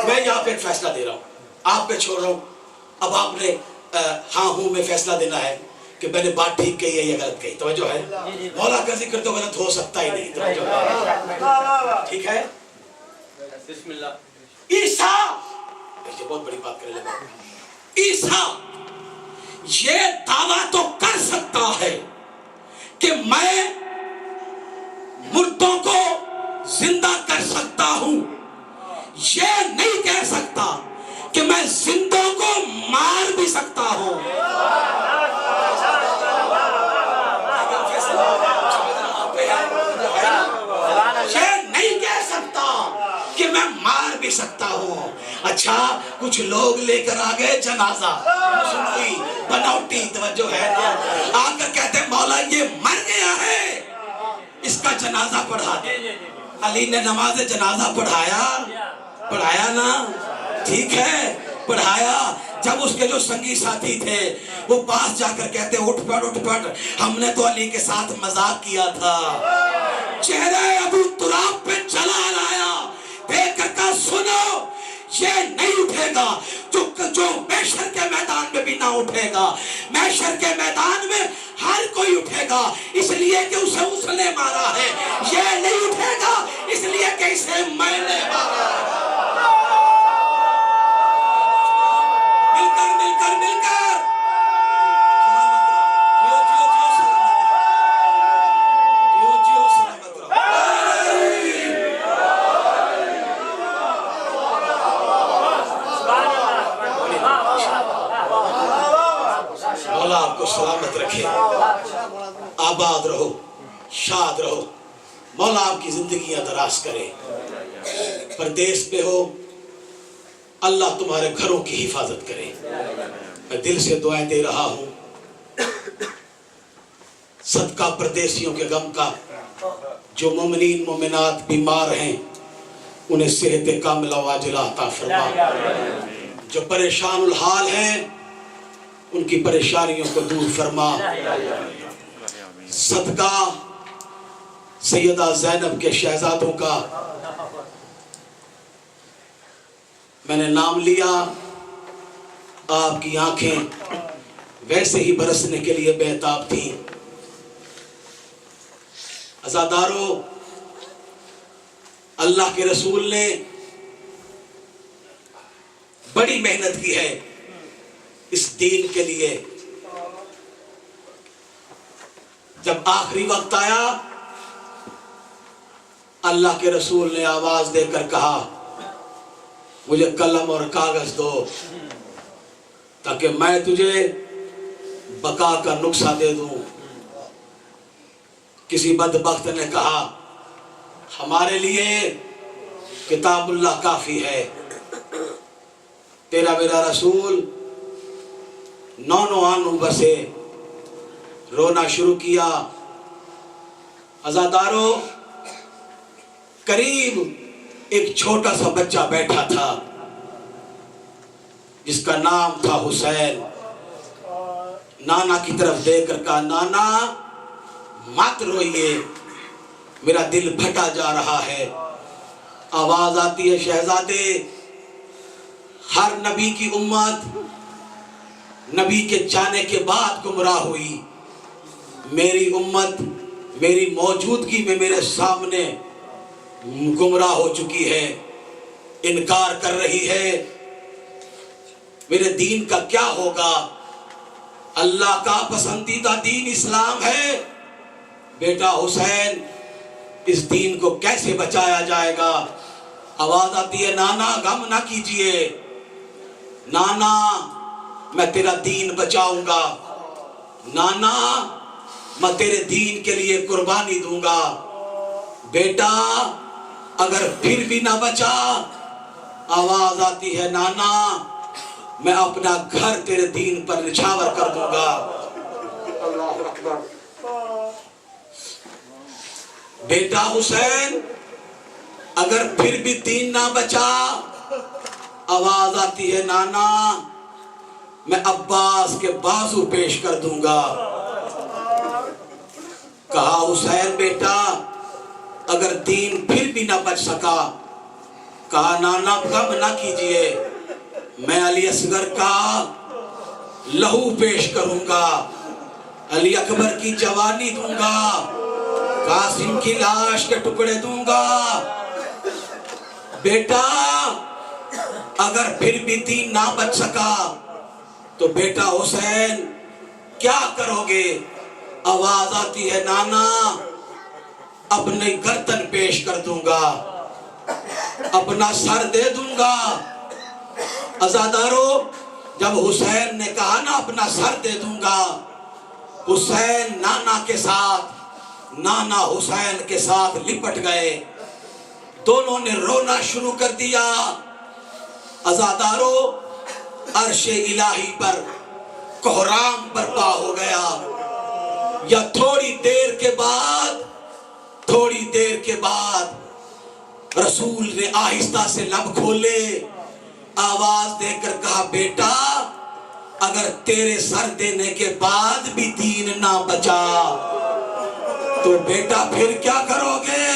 S1: میں یہاں پہ ایک فیصلہ دے رہا ہوں, آپ پہ چھوڑ رہا ہوں. اب آپ نے ہاں ہوں میں فیصلہ دینا ہے کہ میں نے بات ٹھیک کہی ہے یا غلط کہی. توجہ ہے, مولا کا ذکر تو غلط ہو سکتا ہی نہیں. توجہ ہے, ٹھیک ہے. بسم اللہ. عیسیٰ, یہ بہت بڑی بات کرنے لگا. عیسیٰ یہ دعویٰ تو کر سکتا ہے کہ میں مردوں کو زندہ کر سکتا ہوں, یہ نہیں کہہ سکتا کہ میں زندوں کو مار بھی سکتا ہوں. یہ نہیں کہہ سکتا کہ میں مار بھی سکتا ہوں. اچھا کچھ لوگ لے کر آ گئے جنازہ, سنوئی بناوٹی توجہ ہے, آ کر کہتے مولا یہ مر گیا ہے, اس کا جنازہ پڑھا دے. علی نے نماز جنازہ پڑھایا نا, ٹھیک ہے پڑھایا. جب اس کے جو سنگی ساتھی تھے وہ پاس جا کر کہتے اٹھ پڑ, ہم نے تو علی کے ساتھ مذاق کیا تھا. چہرہ ابو تراب پہ جلال آیا, دیکھ کر کہا سنو یہ نہیں اٹھے گا جو محشر کے میدان میں بھی نہ اٹھے گا. محشر کے میدان میں ہر کوئی اٹھے گا اس لیے کہ اسے اس نے مارا ہے, یہ نہیں اٹھے گا اس لیے کہ اسے میں نے مارا ہے. مل کر سلامت رہو. مولا آپ کو سلامت رکھے, آباد رہو, شاد رہو. مولا آپ کی زندگیاں دراز کرے. پردیس پہ ہو, اللہ تمہارے گھروں کی حفاظت کرے. میں دل سے دعائیں دے رہا ہوں صدقہ پردیسیوں کے غم کا. جو مومنین مومنات بیمار ہیں انہیں صحت کاملہ واجلہ عطا فرما. جو پریشان الحال ہیں ان کی پریشانیوں کو دور فرما. صدقہ سیدہ زینب کے شہزادوں کا میں نے نام لیا, آپ کی آنکھیں ویسے ہی برسنے کے لیے بےتاب تھیں. عزادارو, اللہ کے رسول نے بڑی محنت کی ہے اس دین کے لیے. جب آخری وقت آیا اللہ کے رسول نے آواز دے کر کہا مجھے قلم اور کاغذ دو تاکہ میں تجھے بقا کا نقصہ دے دوں. کسی بدبخت نے کہا ہمارے لیے کتاب اللہ کافی ہے. تیرا میرا رسول نو آنوں بسے رونا شروع کیا. عزادارو, قریب ایک چھوٹا سا بچہ بیٹھا تھا جس کا نام تھا حسین. نانا کی طرف دیکھ کر کہا نانا مت روئیے, میرا دل پھٹا جا رہا ہے. آواز آتی ہے شہزادے, ہر نبی کی امت نبی کے جانے کے بعد گمراہ ہوئی. میری امت میری موجودگی میں میرے سامنے گمراہ ہو چکی ہے, انکار کر رہی ہے. میرے دین کا کیا ہوگا؟ اللہ کا پسندیدہ دین اسلام ہے. بیٹا حسین اس دین کو کیسے بچایا جائے گا؟ آواز آتی ہے نانا غم نہ کیجئے, نانا میں تیرا دین بچاؤں گا, نانا میں تیرے دین کے لیے قربانی دوں گا. بیٹا اگر پھر بھی نہ بچا, آواز آتی ہے نانا میں اپنا گھر تیرے دین پر نچھاور کر دوں گا. اللہ اکبر. بیٹا حسین اگر پھر بھی دین نہ بچا, آواز آتی ہے نانا میں عباس کے بازو پیش کر دوں گا. کہا حسین بیٹا اگر دین پھر بھی نہ بچ سکا, کہا نانا غم نہ کیجئے, میں علی اصغر کا لہو پیش کروں گا, علی اکبر کی جوانی دوں گا, قاسم کی لاش کے ٹکڑے دوں گا. بیٹا اگر پھر بھی دین نہ بچ سکا تو بیٹا حسین کیا کرو گے؟ آواز آتی ہے نانا اپنی گردن پیش کر دوں گا, اپنا سر دے دوں گا. عزادارو جب حسین نے کہا نا اپنا سر دے دوں گا، حسین نانا کے ساتھ، نانا حسین کے ساتھ لپٹ گئے، دونوں نے رونا شروع کر دیا۔ عزادارو عرش الہی پر کوہرام برپا ہو گیا۔ یا تھوڑی دیر کے بعد رسول نے آہستہ سے لب کھولے، آواز دے کر کہا بیٹا اگر تیرے سر دینے کے بعد بھی دین نہ بچا تو بیٹا پھر کیا کرو گے؟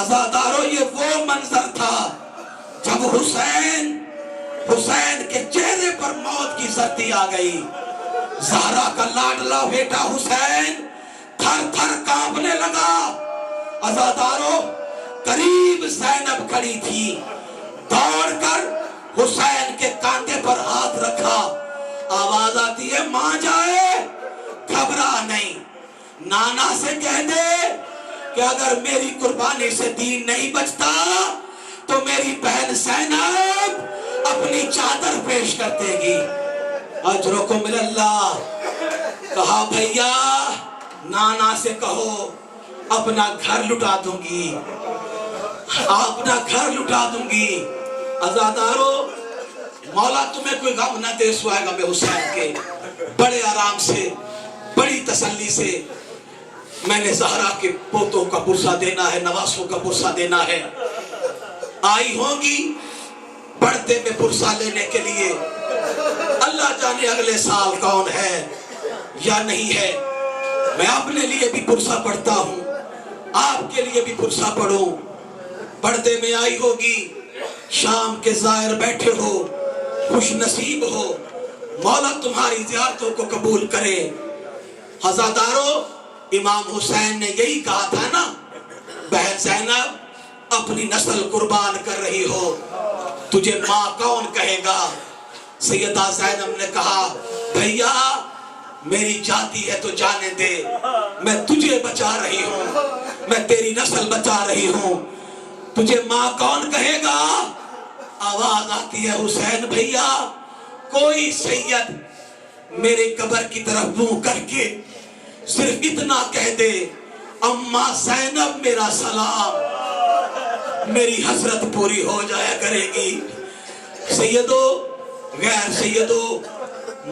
S1: عزادارو یہ وہ منظر تھا جب حسین کے چہرے پر موت کی سردی آ گئی۔ زہرا کا لاڈلا بیٹا حسین تھر تھر کانپنے لگا۔ عزادارو قریب زینب کھڑی تھی، دوڑ کر حسین کے کاندھے پر ہاتھ رکھا، آواز آتی ہے ماں جائے گھبرا نہیں، نانا سے کہہ دے کہ اگر میری قربانی سے دین نہیں بچتا تو میری بہن زینب اپنی چادر پیش کر دے گی۔ اجرکم من اللہ۔ کہا بھیا نانا سے کہو اپنا گھر لٹا دوں گی، اپنا گھر لٹا دوں گی۔ عزادارو مولا تمہیں کوئی غم نہ دے سوائے غم حسین کے۔ بڑے آرام سے، بڑی تسلی سے میں نے زہرا کے پوتوں کا پرسہ دینا ہے، نواسوں کا پرسہ دینا ہے۔ آئی ہوں گی پردے میں پرسہ لینے کے لیے، اللہ جانے اگلے سال کون ہے یا نہیں ہے۔ میں اپنے لیے بھی پرسہ پڑھتا ہوں، آپ کے لیے بھی پرسہ پڑھوں۔ پردے میں آئی ہوگی، شام کے زائر بیٹھے ہو، خوش نصیب ہو، مولا تمہاری زیارتوں کو قبول کرے۔ عزادارو امام حسین نے یہی کہا تھا نا، بہن زینب اپنی نسل قربان کر رہی ہو، تجھے ماں کون کہے گا؟ سیدہ زینب نے کہا بھیا میری جاتی ہے تو جانے دے، میں تجھے بچا رہی ہوں، میں تیری نسل بچا رہی ہوں، تجھے ماں کون کہے گا؟ آواز آتی ہے حسین بھیا کوئی سید میرے قبر کی طرف منہ کر کے صرف اتنا کہہ دے اماں زینب میرا سلام، میری حسرت پوری ہو جایا کرے گی۔ سیدو غیر سیدو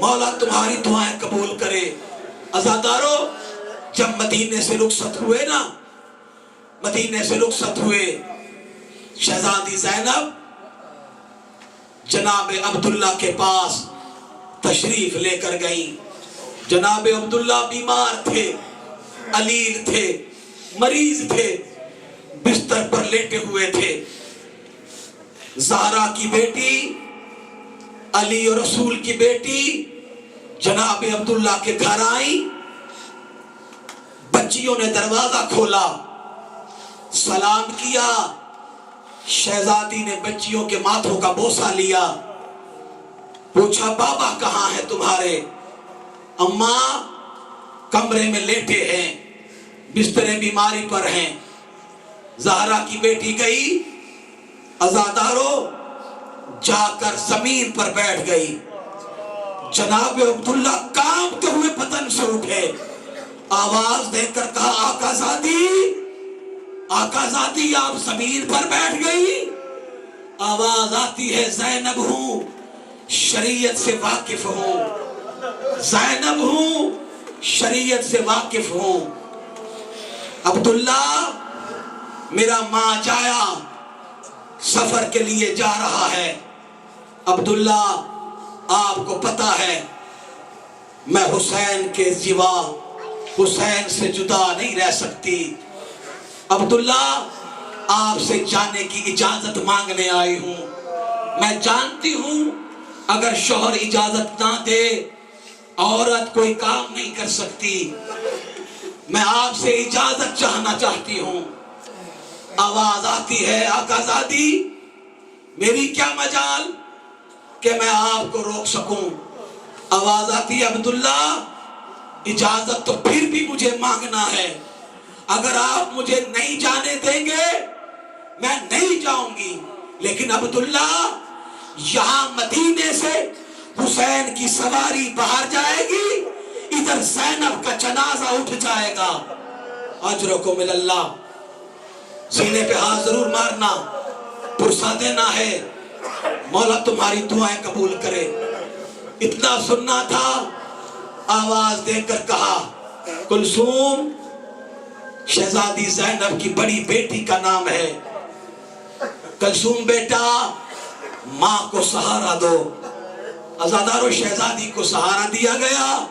S1: مولا تمہاری دعائیں قبول کرے۔ عزادارو جب مدینے سے رخصت ہوئے نا، مدینے سے رخصت ہوئے، شہزادی زینب جناب عبداللہ کے پاس تشریف لے کر گئیں۔ جناب عبداللہ بیمار تھے، علیل تھے، مریض تھے، بستر پر لیٹے ہوئے تھے۔ زہرا کی بیٹی، علی اور رسول کی بیٹی جناب عبداللہ کے گھر آئیں، بچیوں نے دروازہ کھولا، سلام کیا، شہزادی نے بچیوں کے ماتھوں کا بوسہ لیا، پوچھا بابا کہاں ہے تمہارے؟ اماں کمرے میں لیٹے ہیں، بستر بیماری پر ہیں۔ زہرا کی بیٹی گئی، عزادارو جا کر زمین پر بیٹھ گئی۔ جناب عبداللہ کانپتے ہوئے بدن سے اٹھے، آواز دے کر کہا آقا زادی، آقا زادی آپ زمین پر بیٹھ گئی؟ آواز آتی ہے زینب ہوں، شریعت سے واقف ہوں، زینب ہوں، شریعت سے واقف ہوں۔ عبداللہ میرا ماں جایا سفر کے لیے جا رہا ہے، عبداللہ آپ کو پتا ہے میں حسین کے سوا حسین سے جدا نہیں رہ سکتی، عبداللہ آپ سے جانے کی اجازت مانگنے آئی ہوں۔ میں جانتی ہوں اگر شوہر اجازت نہ دے عورت کوئی کام نہیں کر سکتی، میں آپ سے اجازت چاہنا چاہتی ہوں۔ آواز آتی ہے آقا زادی میری کیا مجال کہ میں آپ کو روک سکوں؟ آواز آتی ہے عبداللہ اجازت تو پھر بھی مجھے مانگنا ہے، اگر آپ مجھے نہیں جانے دیں گے میں نہیں جاؤں گی، لیکن عبداللہ یہاں مدینے سے حسین کی سواری باہر جائے گی، ادھر زینب کا جنازہ اٹھ جائے گا۔ اجرکم اللہ، سینے پہ ہاتھ ضرور مارنا، پرسا دینا ہے، مولا تمہاری دعائیں قبول کرے۔ اتنا سننا تھا، آواز دے کر کہا کلثوم، شہزادی زینب کی بڑی بیٹی کا نام ہے، کلثوم بیٹا ماں کو سہارا دو۔ عزادارو شہزادی کو سہارا دیا گیا،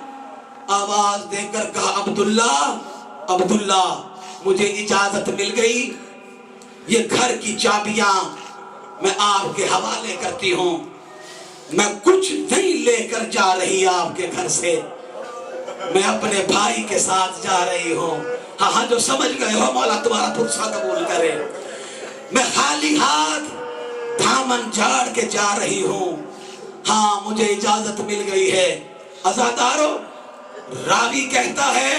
S1: آواز دے کر کہا عبداللہ، عبداللہ مجھے اجازت مل گئی، یہ گھر کی چابیاں میں آپ کے حوالے کرتی ہوں، میں کچھ نہیں لے کر جا رہی آپ کے گھر سے، میں اپنے بھائی کے ساتھ جا رہی ہوں۔ ہاں جو سمجھ گئے ہو مولا تمہارا پرسہ قبول کرے۔ میں خالی ہاتھ دامن جھاڑ کے جا رہی ہوں، ہاں مجھے اجازت مل گئی ہے۔ عزادارو راوی کہتا ہے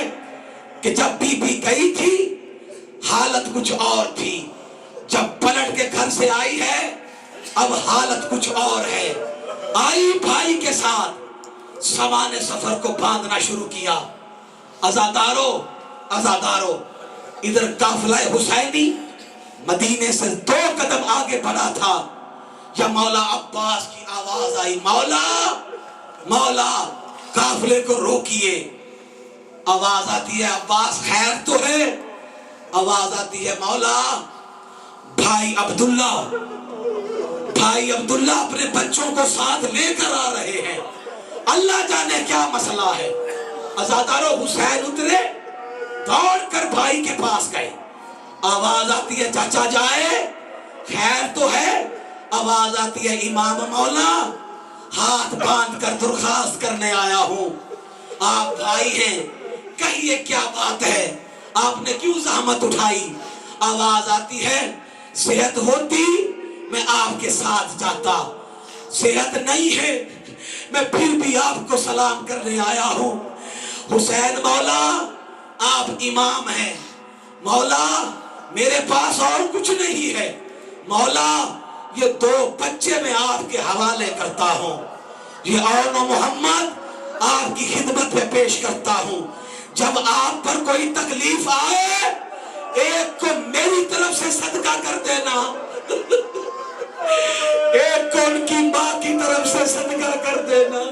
S1: کہ جب بی بی گئی تھی حالت کچھ اور تھی، جب پلٹ کے گھر سے آئی ہے اب حالت کچھ اور ہے۔ آئی بھائی کے ساتھ سامان سفر کو باندھنا شروع کیا۔ عزادارو عزادارو ادھر قافلہ حسینی مدینے سے 2 قدم آگے بڑھا تھا، یا مولا عباس کی آواز آئی، مولا مولا قافلے کو روکیے۔ آواز آتی ہے عباس خیر تو ہے؟ آواز آتی ہے مولا بھائی عبداللہ اپنے بچوں کو ساتھ لے کر آ رہے ہیں، اللہ جانے کیا مسئلہ ہے۔ عزادارو حسین اترے، دوڑ کر بھائی کے پاس گئے، آواز آتی ہے چاچا جائے خیر تو ہے؟ آواز آتی ہے امام مولا ہاتھ باندھ کر درخواست کرنے آیا ہوں، آپ بھائی ہیں کہیے کیا بات ہے، آپ نے کیوں زحمت اٹھائی؟ آواز آتی ہے صحت ہوتی میں آپ کے ساتھ جاتا، صحت نہیں ہے میں پھر بھی آپ کو سلام کرنے آیا ہوں۔ حسین مولا آپ امام ہیں، مولا میرے پاس اور کچھ نہیں ہے، مولا یہ 2 بچے میں آپ کے حوالے کرتا ہوں، یہ اون و محمد آپ کی خدمت میں پیش کرتا ہوں، جب آپ پر کوئی تکلیف آئے ایک کو میری طرف سے صدقہ کر دینا، ایک کو ان کی ماں کی طرف سے صدقہ کر دینا۔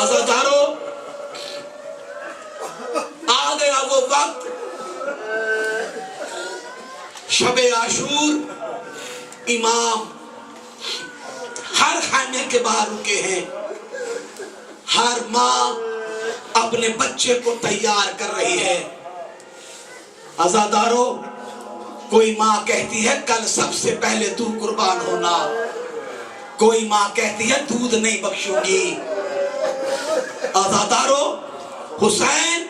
S1: عزادارو آ گیا وہ وقت، شب عاشور، امام ہر خیمے کے باہر رکے ہیں، ہر ماں اپنے بچے کو تیار کر رہی ہے۔ عزادارو کوئی ماں کہتی ہے کل سب سے پہلے تو قربان ہونا، کوئی ماں کہتی ہے دودھ نہیں بخشوں گی۔ عزادارو حسین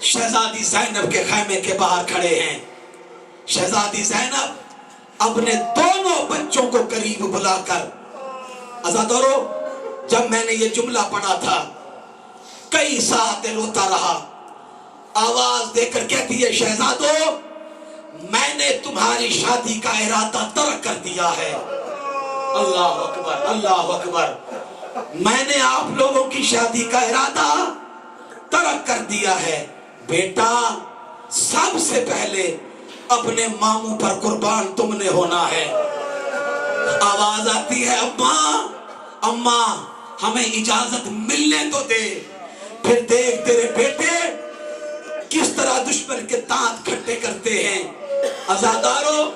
S1: شہزادی زینب کے خیمے کے باہر کھڑے ہیں، شہزادی زینب اپنے دونوں بچوں کو قریب بلا کر، عزادارو جب میں نے یہ جملہ پڑھا تھا کئی ساعتیں روتا رہا، آواز دے کر کہتی ہے شہزادو میں نے تمہاری شادی کا ارادہ ترک کر دیا ہے۔ اللہ اکبر اللہ اکبر، میں نے آپ لوگوں کی شادی کا ارادہ ترک کر دیا ہے، بیٹا سب سے پہلے اپنے ماموں پر قربان تم نے ہونا ہے۔ آواز آتی ہے اماں ہمیں اجازت ملنے تو دے، پھر دیکھ تیرے بیٹے کس طرح دشمن کے دانت کھٹے کرتے ہیں۔ عزادارو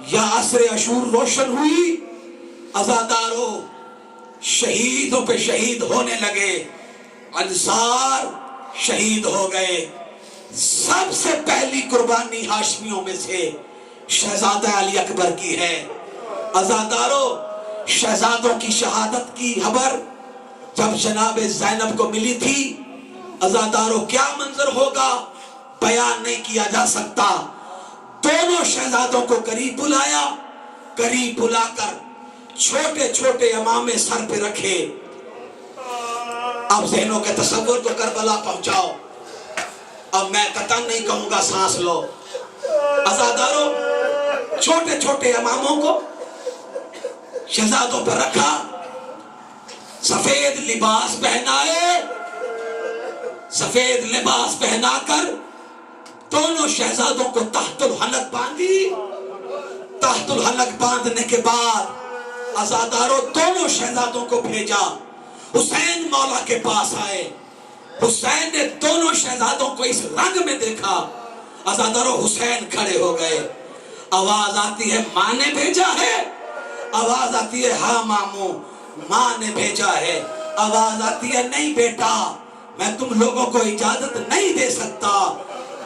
S1: یا عصر عاشور روشن ہوئی، عزادارو شہیدوں پہ شہید ہونے لگے، انصار شہید ہو گئے۔ سب سے پہلی قربانی ہاشمیوں میں سے شہزادہ علی اکبر کی ہے۔ عزادارو شہزادوں کی شہادت کی خبر جب جناب زینب کو ملی تھی، عزادارو کیا منظر ہوگا بیان نہیں کیا جا سکتا۔ دونوں شہزادوں کو قریب بلایا، قریب بلا کر چھوٹے چھوٹے امامے سر پہ رکھے۔ اب ذہنوں کے تصور کو کربلا پہنچاؤ،
S3: اب میں قطعاً نہیں کہوں گا سانس لو. عزادارو چھوٹے چھوٹے اماموں کو شہزادوں پر رکھا, سفید لباس پہنائے, سفید لباس پہنا کر دونوں شہزادوں کو تحت الحلق باندھی. تحت الحلق باندھنے کے بعد عزاداروں دونوں شہزادوں کو بھیجا. حسین مولا کے پاس آئے. حسین نے دونوں شہزادوں کو اس رنگ میں دیکھا. عزاداروں حسین کھڑے ہو گئے. آواز آتی ہے ماں نے بھیجا ہے. آواز آتی ہے ہاں ماموں ماں نے بھیجا ہے. آواز آتی ہے نہیں بیٹا میں تم لوگوں کو اجازت نہیں دے سکتا.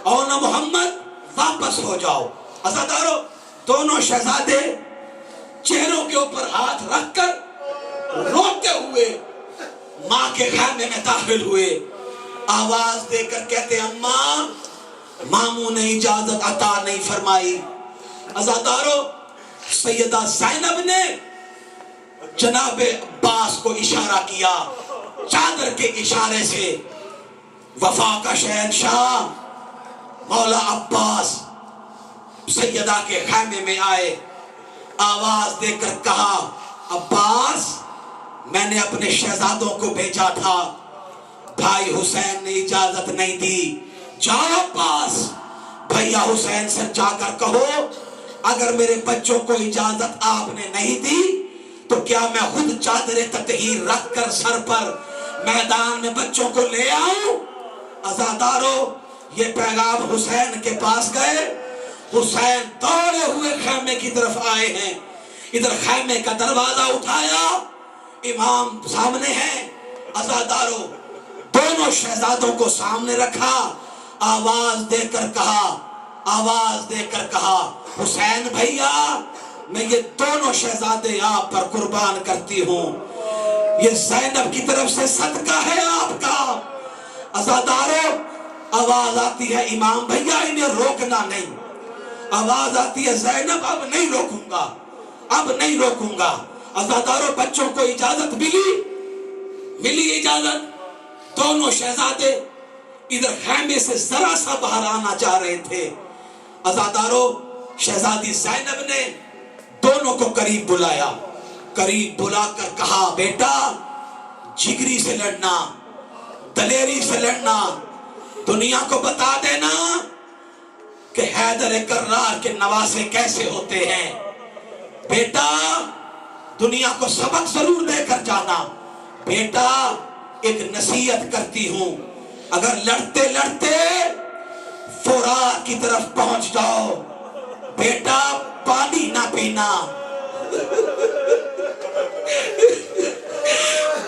S3: اونا محمد واپس ہو جاؤ. عزاداروں دونوں شہزادے چہروں کے اوپر ہاتھ رکھ کر روتے ہوئے ماں کے خیمے میں داخل ہوئے. آواز دے کر کہتے اماں ماموں نے اجازت عطا نہیں فرمائی. عزاداروں سیدہ زینب نے جناب عباس کو اشارہ کیا چادر کے اشارے سے. وفا کا شہنشاہ مولا عباس سیدہ کے خیمے میں آئے. آواز دے کر کہا عباس میں نے اپنے شہزادوں کو بھیجا تھا, بھائی حسین نے اجازت نہیں دی. جاؤ عباس بھیا حسین سے جا کر کہو اگر میرے بچوں کو اجازت آپ نے نہیں دی تو کیا میں خود چادر تطہیر رکھ کر سر پر میدان میں بچوں کو لے آؤں. عزاداروں یہ پیغام حسین کے پاس گئے. حسین دوڑے ہوئے خیمے کی طرف آئے ہیں. ادھر خیمے کا دروازہ اٹھایا, امام سامنے ہیں. عزاداروں دونوں شہزادوں کو سامنے رکھا. آواز دے کر کہا آواز دے کر کہا حسین بھیا میں یہ دونوں شہزادے آپ پر قربان کرتی ہوں. یہ زینب کی طرف سے صدقہ ہے آپ کا. عزاداروں آواز آتی ہے امام بھیا انہیں روکنا نہیں. آواز آتی ہے زینب اب نہیں روکوں گا اب نہیں روکوں گا. عزاداروں بچوں کو اجازت ملی اجازت. دونوں شہزادے ادھر خیمے سے ذرا سا باہر آنا چاہ رہے تھے. عزاداروں شہزادی زینب نے دونوں کو قریب بلایا. قریب بلا کر کہا بیٹا جگری سے لڑنا دلیری سے لڑنا. دنیا کو بتا دینا کہ حیدر کرار کے نواسے کیسے ہوتے ہیں. بیٹا دنیا کو سبق ضرور دے کر جانا. بیٹا ایک نصیحت کرتی ہوں اگر لڑتے لڑتے فرات کی طرف پہنچ جاؤ بیٹا پانی نہ پینا.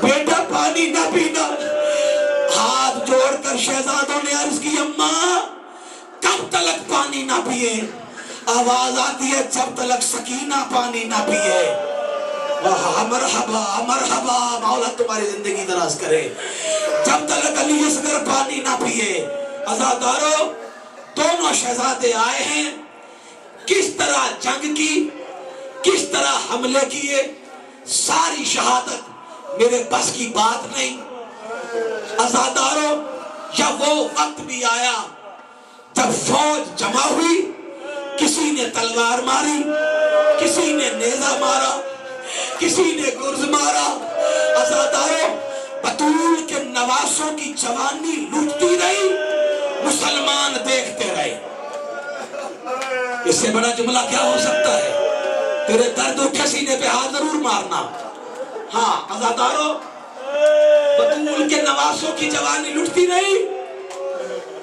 S3: بیٹا پانی نہ پینا. ہاتھ جوڑ کر شہزادوں نے عرض کی اماں کب تلک پانی نہ پیے. آواز آتی ہے جب تلک سکینہ پانی نہ پیے. مرحبا مرحبا مولا تمہاری زندگی دراز کرے. جب تلک علی اصغر پانی نہ پیے. عزاداروں دونوں شہزادے آئے ہیں. کس طرح جنگ کی کس طرح حملے کیے ساری شہادت میرے بس کی بات نہیں. عزاداروں یا وہ وقت بھی آیا جب فوج جمع ہوئی. کسی نے تلوار ماری کسی نے نیزہ مارا کسی نے گرز مارا. عزاداروں بطول کے نواسوں کی جوانی لوٹتی رہی مسلمان دیکھتے رہے. اس سے بڑا جملہ کیا ہو سکتا ہے. تیرے درد اٹھے سینے پہ ہاتھ ضرور مارنا. ہاں عزاداروں بطول کے نواسوں کی جوانی لٹتی رہی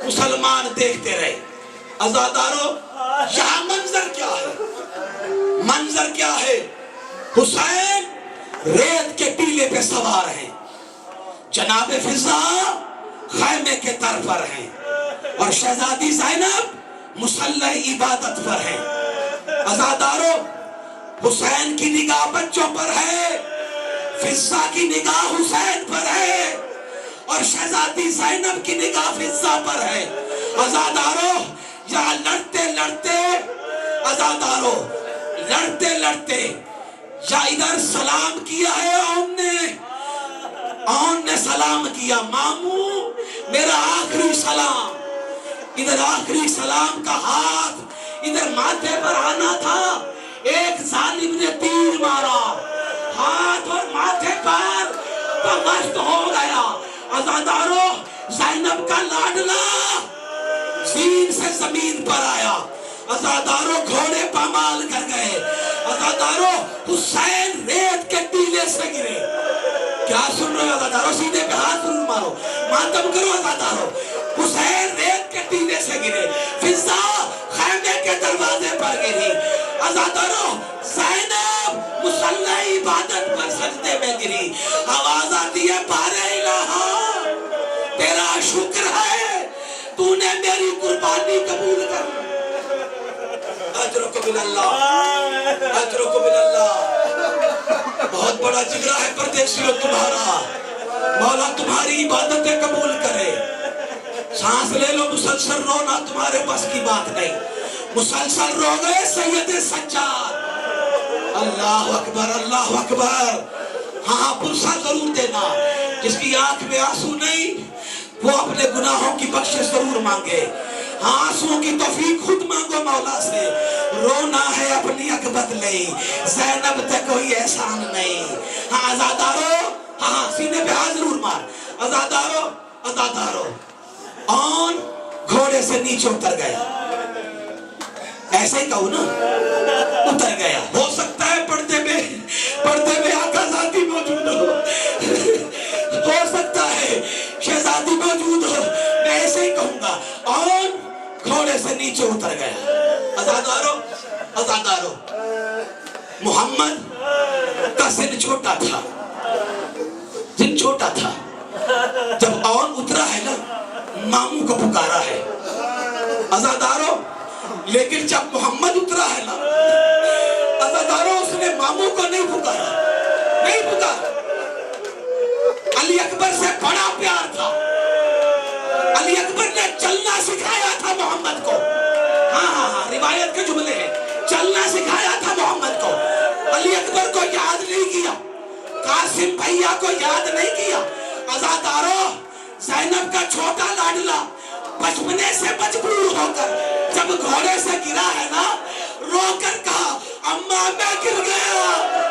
S3: مسلمان دیکھتے رہے. عزاداروں یہاں منظر کیا ہے. منظر کیا ہے. حسین ریت کے ٹیلے پہ سوار ہیں. جناب فضا خیمے کے در پر ہیں اور شہزادی زینب مصلی عبادت پر ہیں. عزاداروں حسین کی نگاہ بچوں پر ہے فضا کی نگاہ حسین پر ہے اور شہزادی زینب کی نگاہ فضا پر ہے. عزاداروں یہاں لڑتے لڑتے عزاداروں لڑتے لڑتے یا ادھر سلام کیا ہے اون نے سلام کیا. ماموں میرا آخری سلام ادھر آخری سلام کا ہاتھ ادھر ماتھے پر آنا تھا، ایک ظالم نے تیر مارا، ہاتھ اور ماتھے پر پمشت ہو گیا۔ عزادارو، زینب کا لاڈلا زین سے زمین پر آیا، عزادارو گھوڑے پامال کر گئے، عزادارو حسین ریت کے ٹیلے سے گرے۔ کیا سن رہے ہو عزادارو؟ سیدھے پہ ہاتھ ضرور مارو، ماتم کرو عزادارو۔ حسین ریت کے ٹیلے سے گرے، فضا خیمے کے دروازے پر گری، عزادارو زینب مصلی عبادت پر سجدے میں گری، آواز آتی ہے بار الہا تیرا شکر ہے تو نے میری قربانی قبول کر۔ اجرکم من اللہ، اجرکم من اللہ۔ بہت بڑا جگرہ ہے پردیسیوں تمہارا، مولا تمہاری عبادتیں قبول کرے۔ سانس لے لو، مسلسل رونا تمہارے بس کی بات نہیں، مسلسل رو گئے سید سجاد۔ اللہ اکبر، اللہ اکبر۔ ہاں پرسہ ضرور دینا، جس کی آنکھ میں آنسو نہیں وہ اپنے گناہوں کی بخشش ضرور مانگے۔ ہاں آنسوں کی توفیق خود مانگو مولا سے، رونا ہے اپنی اکبت نہیں، زینب تے کوئی احسان نہیں۔ ہاں عزادارو، ہاں سینے پہ ہاتھ ضرور مار، عزادارو، عزادارو۔ آن گھوڑے سے نیچے اتر گیا، ایسے ہی کہو نا، اتر گیا۔ ہو سکتا ہے پردے میں آقا ذاتی موجود ہو سکتا ہے شہزادی موجود ہو، میں ایسے ہی کہوں گا۔ آن گھوڑے سے نیچے اتر گیا۔ عزادارو، عزادارو، محمد کا سن چھوٹا تھا، سن چھوٹا تھا۔ جب آن اترا ہے نا، ماموں کو پکارا ہے عزادارو، لیکن جب محمد اترا ہے نا عزادارو، اس نے ماموں کو نہیں پکارا، نہیں پکارا۔ علی اکبر سے بڑا پیار تھا، علی اکبر نے چلنا سکھایا تھا محمد کو۔ ہاں روایت کے جملے ہیں، چلنا سکھایا تھا محمد کو۔ علی اکبر کو یاد نہیں کیا، قاسم بھائیا کو یاد نہیں کیا۔ عزادارو، زینب کا چھوٹا لاڈلا بچپنے سے مجبور ہو کر جب گھوڑے سے گرا ہے نا، رو کر کہا اماں میں گر گیا،